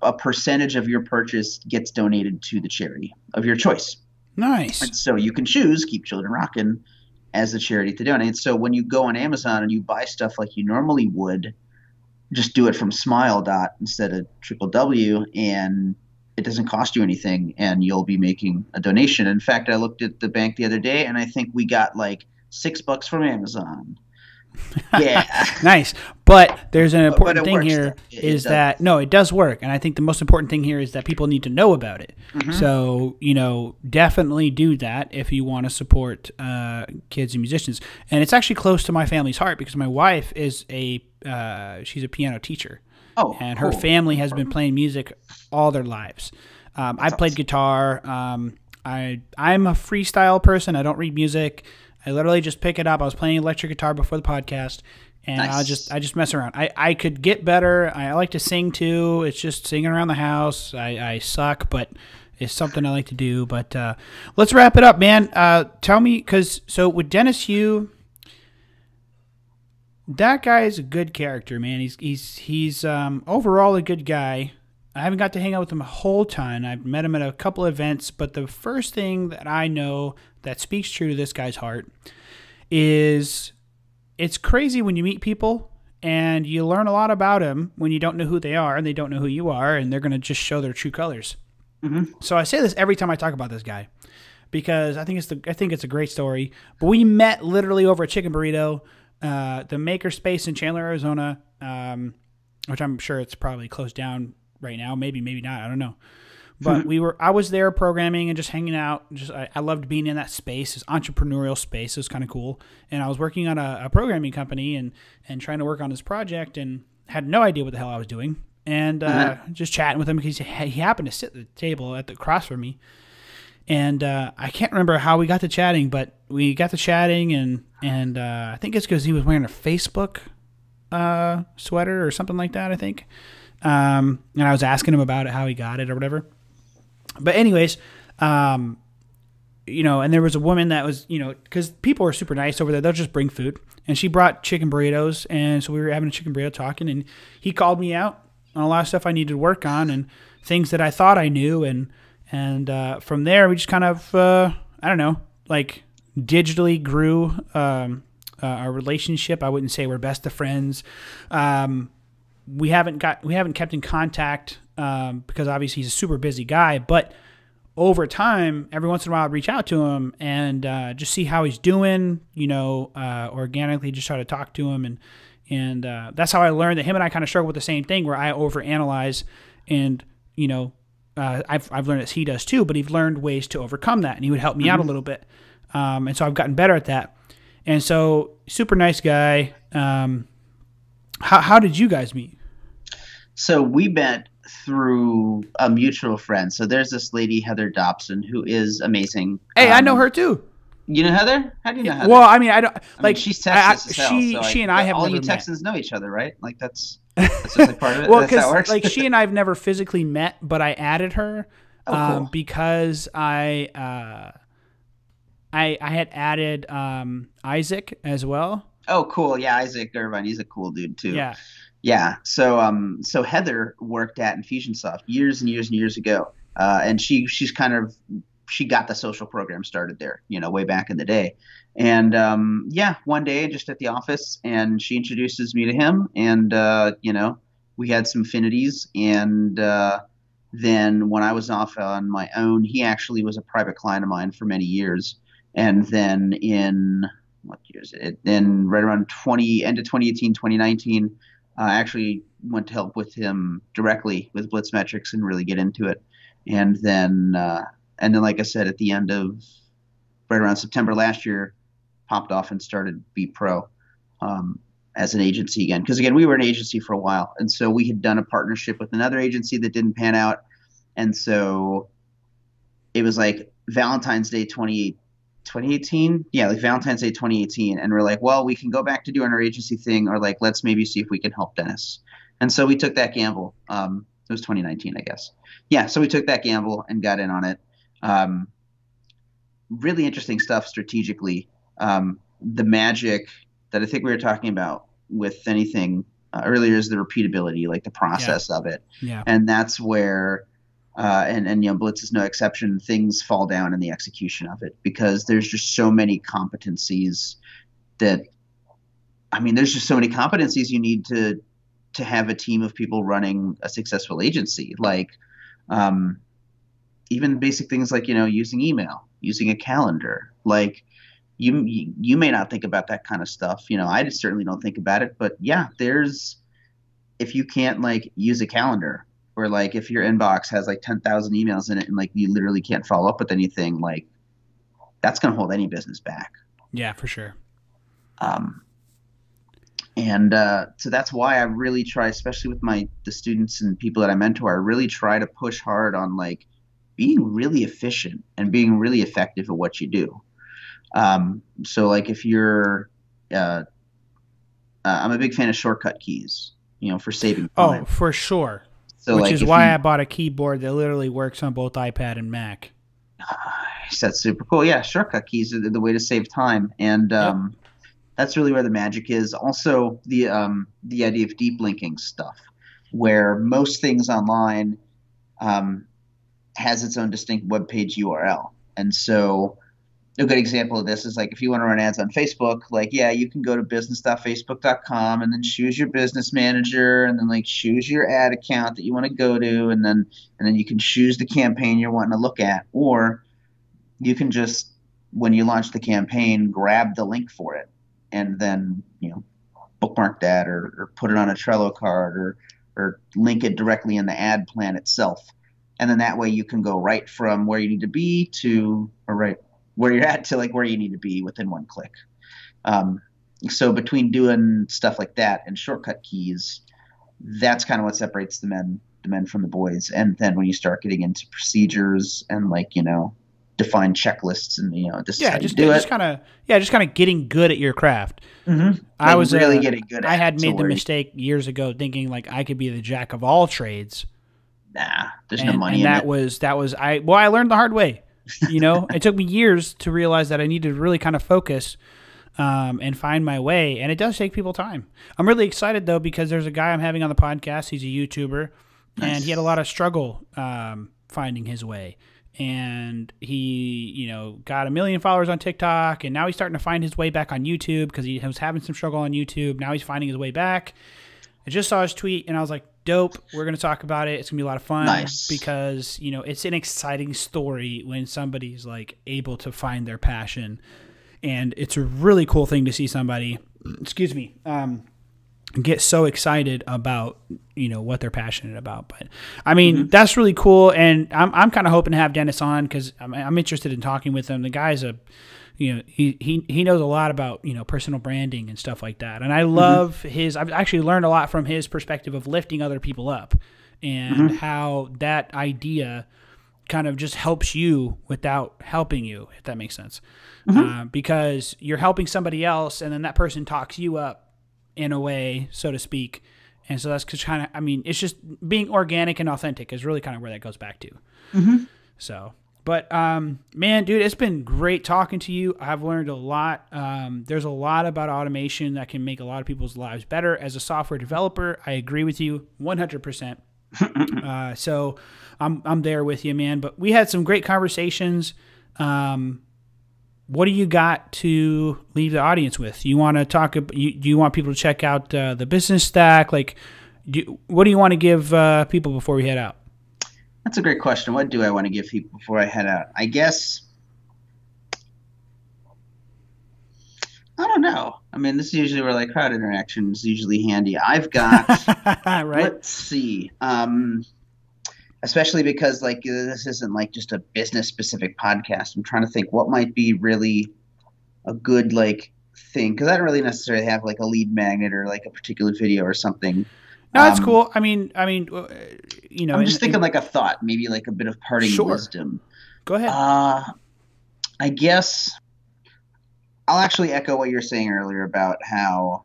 a percentage of your purchase gets donated to the charity of your choice. Nice. And so you can choose Keep Children Rockin' as the charity to donate. So when you go on Amazon and you buy stuff like you normally would, just do it from Smile dot instead of www, and it doesn't cost you anything, and you'll be making a donation. In fact, I looked at the bank the other day, and I think we got like $6 from Amazon. Yeah. Nice. But there's an important thing works, here though. is that, no, it does work. And I think the most important thing here is that people need to know about it. Mm-hmm. So, definitely do that if you want to support kids and musicians. And it's actually close to my family's heart because my wife is she's a piano teacher. Oh, and cool. her family has been playing music all their lives. I played guitar. I'm a freestyle person. I don't read music. I literally just pick it up. I was playing electric guitar before the podcast, and Nice. I just mess around. I could get better. I like to sing too. It's just singing around the house. I suck, but it's something I like to do. But let's wrap it up, man. Tell me, so with Dennis Hugh, that guy is a good character, man. He's overall a good guy. I haven't got to hang out with him a whole ton. I've met him at a couple of events, but the first thing that I know that speaks true to this guy's heart is it's crazy when you meet people and you learn a lot about them when you don't know who they are and they don't know who you are, and they're going to just show their true colors. Mm-hmm. So I say this every time I talk about this guy because I think it's a great story. But we met literally over a chicken burrito, the Maker Space in Chandler, Arizona, which I'm sure it's probably closed down right now. Maybe not. I don't know. But I was there programming and just hanging out. I loved being in that space, this entrepreneurial space. It was kind of cool. And I was working on a programming company and trying to work on this project and had no idea what the hell I was doing. And just chatting with him because he happened to sit at the table across from me. And I can't remember how we got to chatting, but we got to chatting, and I think it's because he was wearing a Facebook sweater or something like that, I think. And I was asking him about it, how he got it or whatever. But anyways, and there was a woman that was, because people are super nice over there. They'll just bring food. And she brought chicken burritos. And so we were having a chicken burrito talking. And he called me out on a lot of stuff I needed to work on and things that I thought I knew. And from there, we just kind of, I don't know, like digitally grew our relationship. I wouldn't say we're best of friends. We haven't kept in contact because obviously he's a super busy guy. But over time, every once in a while, I reach out to him and just see how he's doing. Organically, just try to talk to him, and that's how I learned that him and I kind of struggle with the same thing, where I overanalyze, and I've learned that he does too. But he's learned ways to overcome that, and he would help me out a little bit, and so I've gotten better at that. And so, super nice guy. How did you guys meet? So we met through a mutual friend. So there's this lady, Heather Dobson, who is amazing. Hey, I know her too. You know Heather? How do you know Heather? Well, I mean, I don't like. She's Texas as hell, she and I have all never you met. Texans know each other, right? Like that's just like part of it. Well, That's how it works. like she and I have never physically met, but I added her Cool. because I had added Isaac as well. Oh, cool. Yeah, Isaac Irvine. He's a cool dude too. Yeah. Yeah. So Heather worked at Infusionsoft years and years and years ago, and she got the social program started there, way back in the day. And one day just at the office, and she introduces me to him, and we had some affinities. And then when I was off on my own, he actually was a private client of mine for many years. And then in then right around end of 2018, 2019, I actually went to help with him directly with Blitz Metrics and really get into it. And then, like I said, at the end of right around September last year, popped off and started Be Pro as an agency again. Because again, we were an agency for a while, and so we had done a partnership with another agency that didn't pan out, and so it was like Valentine's Day 2018, yeah, like Valentine's Day 2018, and we're like, well, we can go back to doing our agency thing, or like let's maybe see if we can help Dennis. And so we took that gamble. It was 2019, I guess. Yeah, so we took that gamble and got in on it. Really interesting stuff strategically. The magic that I think we were talking about with anything earlier is the repeatability, like the process of it. Yeah. And that's where, and you know, Blitz is no exception. Things fall down in the execution of it because there's just so many competencies there's just so many competencies you need to have a team of people running a successful agency. Like, even basic things like, you know, using email, using a calendar, like you may not think about that kind of stuff. You know, I just certainly don't think about it, but yeah, if you can't like use a calendar, or like if your inbox has like 10,000 emails in it and like you literally can't follow up with anything, like that's going to hold any business back. Yeah, for sure. So that's why I really try, especially with the students and people that I mentor, I really try to push hard on like being really efficient and being really effective at what you do. So like if you're, I'm a big fan of shortcut keys, you know, for saving time. Oh, for sure. So which like is why I bought a keyboard that literally works on both iPad and Mac. That's super cool. Yeah, shortcut keys are the way to save time, and that's really where the magic is. Also, the idea of deep linking stuff, where most things online has its own distinct web page URL, and so a good example of this is like if you want to run ads on Facebook, like yeah, you can go to business.facebook.com and then choose your business manager and then like choose your ad account that you want to go to, and then you can choose the campaign you're wanting to look at, or you can just, when you launch the campaign, grab the link for it and then, you know, bookmark that or put it on a Trello card or link it directly in the ad plan itself. And then that way you can go right from where you need to be to, or right where you're at to like where you need to be within one click. So between doing stuff like that and shortcut keys, that's kind of what separates the men from the boys. And then when you start getting into procedures and like, you know, define checklists and, you know, this is how you do it. Just kind of getting good at your craft. Mm-hmm. I was really getting good at it. I had made the mistake years ago thinking like I could be the jack of all trades. Nah, there's no money in it. I learned the hard way. You know, it took me years to realize that I needed to really kind of focus and find my way. And it does take people time. I'm really excited though, because there's a guy I'm having on the podcast. He's a YouTuber. Nice. And he had a lot of struggle finding his way. And he, you know, got 1 million followers on TikTok, and now he's starting to find his way back on YouTube because he was having some struggle on YouTube. Now he's finding his way back. I just saw his tweet, and I was like, dope. We're going to talk about it. It's going to be a lot of fun. Nice. Because, you know, it's an exciting story when somebody's, like, able to find their passion. And it's a really cool thing to see somebody, get so excited about, you know, what they're passionate about. But I mean, that's really cool. And I'm kind of hoping to have Dennis on because I'm interested in talking with him. The guy's he knows a lot about, you know, personal branding and stuff like that. And I love I've actually learned a lot from his perspective of lifting other people up and how that idea kind of just helps you without helping you, if that makes sense. Because you're helping somebody else and then that person talks you up in a way, so to speak. And so that's kind of, I mean, it's just being organic and authentic is really kind of where that goes back to. So, but, man, dude, it's been great talking to you. I've learned a lot. There's a lot about automation that can make a lot of people's lives better. As a software developer, I agree with you 100%. So I'm there with you, man, but we had some great conversations. What do you got to leave the audience with? You want to talk? Do you want people to check out the business stack? Like, what do you want to give people before we head out? That's a great question. What do I want to give people before I head out? I guess I don't know. wow. I mean, this is usually where like crowd interaction is usually handy. I've got, Right? let's see, especially because like this isn't like just a business specific podcast. I'm trying to think what might be really a good like thing because I don't really necessarily have like a lead magnet or like a particular video or something. No, that's cool. I mean, you know, I'm just thinking like a thought, maybe like a bit of parting sure. wisdom. Go ahead. I guess I'll actually echo what you were saying earlier about how,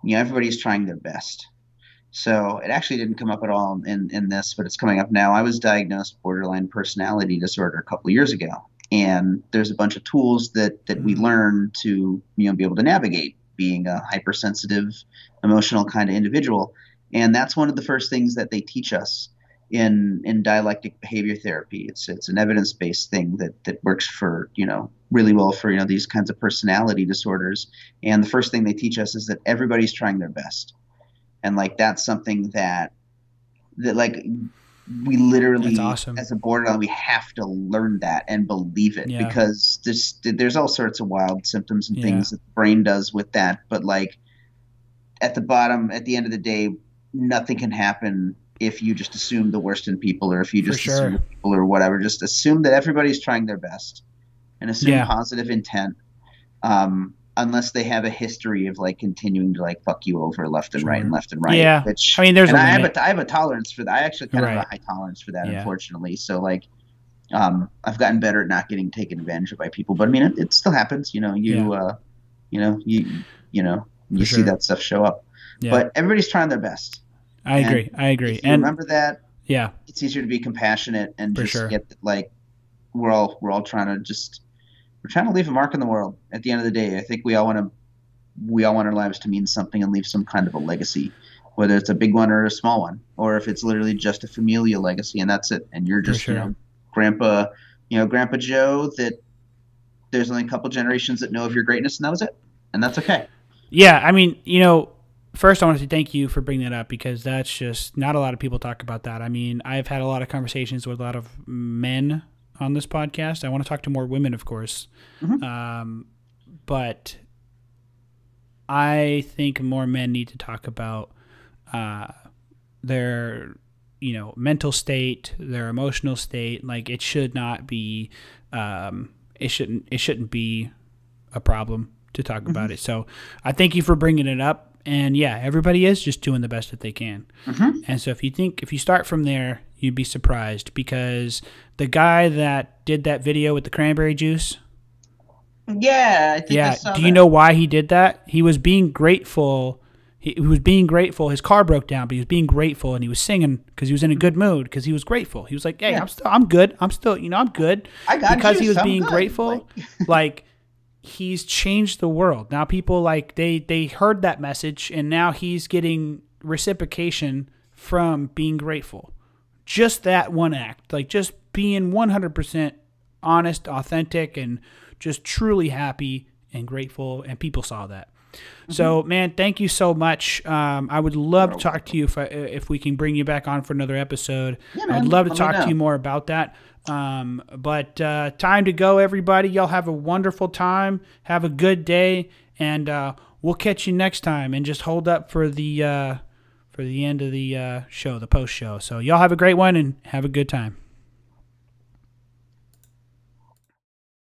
you know, everybody's trying their best. So it actually didn't come up at all in this, but it's coming up now. I was diagnosed borderline personality disorder a couple of years ago, and there's a bunch of tools that we learn to, you know, be able to navigate being a hypersensitive, emotional kind of individual. And that's one of the first things that they teach us in dialectic behavior therapy. It's an evidence-based thing that works for, you know, really well for, you know, these kinds of personality disorders. And the first thing they teach us is that everybody's trying their best. And like that's something that like we literally, awesome. as a borderline, we have to learn that and believe it because there's all sorts of wild symptoms and things that the brain does with that. But like at the end of the day, nothing can happen if you just assume the worst in people or if you just assume people or whatever. Just assume that everybody's trying their best and assume positive intent. Unless they have a history of like continuing to like fuck you over left and right and left and right. Yeah. Which, I mean, there's I have a tolerance for that. I actually kind of have a high tolerance for that, Yeah. unfortunately. So like, I've gotten better at not getting taken advantage of by people, but I mean, it still happens. You know, you see that stuff show up. Yeah. But everybody's trying their best. I agree. If you remember that, yeah, it's easier to be compassionate and just get like we're all trying to leave a mark in the world. At the end of the day, I think we all want our lives to mean something and leave some kind of a legacy, whether it's a big one or a small one, or if it's literally just a familial legacy and that's it. And you're just, you know, Grandpa Joe that there's only a couple generations that know of your greatness and that was it. And that's okay. Yeah. I mean, you know, first I want to say thank you for bringing that up because that's just not a lot of people talk about that. I mean, I've had a lot of conversations with a lot of men on this podcast. I want to talk to more women, of course. Mm-hmm. But I think more men need to talk about their, you know, mental state, their emotional state. Like it should not be, it shouldn't be a problem to talk about it. So I thank you for bringing it up. And yeah, everybody is just doing the best that they can. Mm-hmm. And so if you start from there, you'd be surprised because the guy that did that video with the cranberry juice. Yeah, I think I saw that. Do you know why he did that? He was being grateful. He was being grateful. His car broke down, but he was being grateful and he was singing because he was in a good mood because he was grateful. He was like, "Hey, I'm good. I'm still, you know, I'm good." Because he was being grateful. Like he's changed the world. Now people like they heard that message and now he's getting reciprocation from being grateful. Just that one act, like just being 100% honest, authentic, and just truly happy and grateful, and people saw that. Mm-hmm. So, man, thank you so much. I would love to talk to you if we can bring you back on for another episode. Yeah, man, I'd love to talk to you more about that. But time to go, everybody. Y'all have a wonderful time. Have a good day, and we'll catch you next time. And just hold up for the end of the show, the post show. So y'all have a great one and have a good time.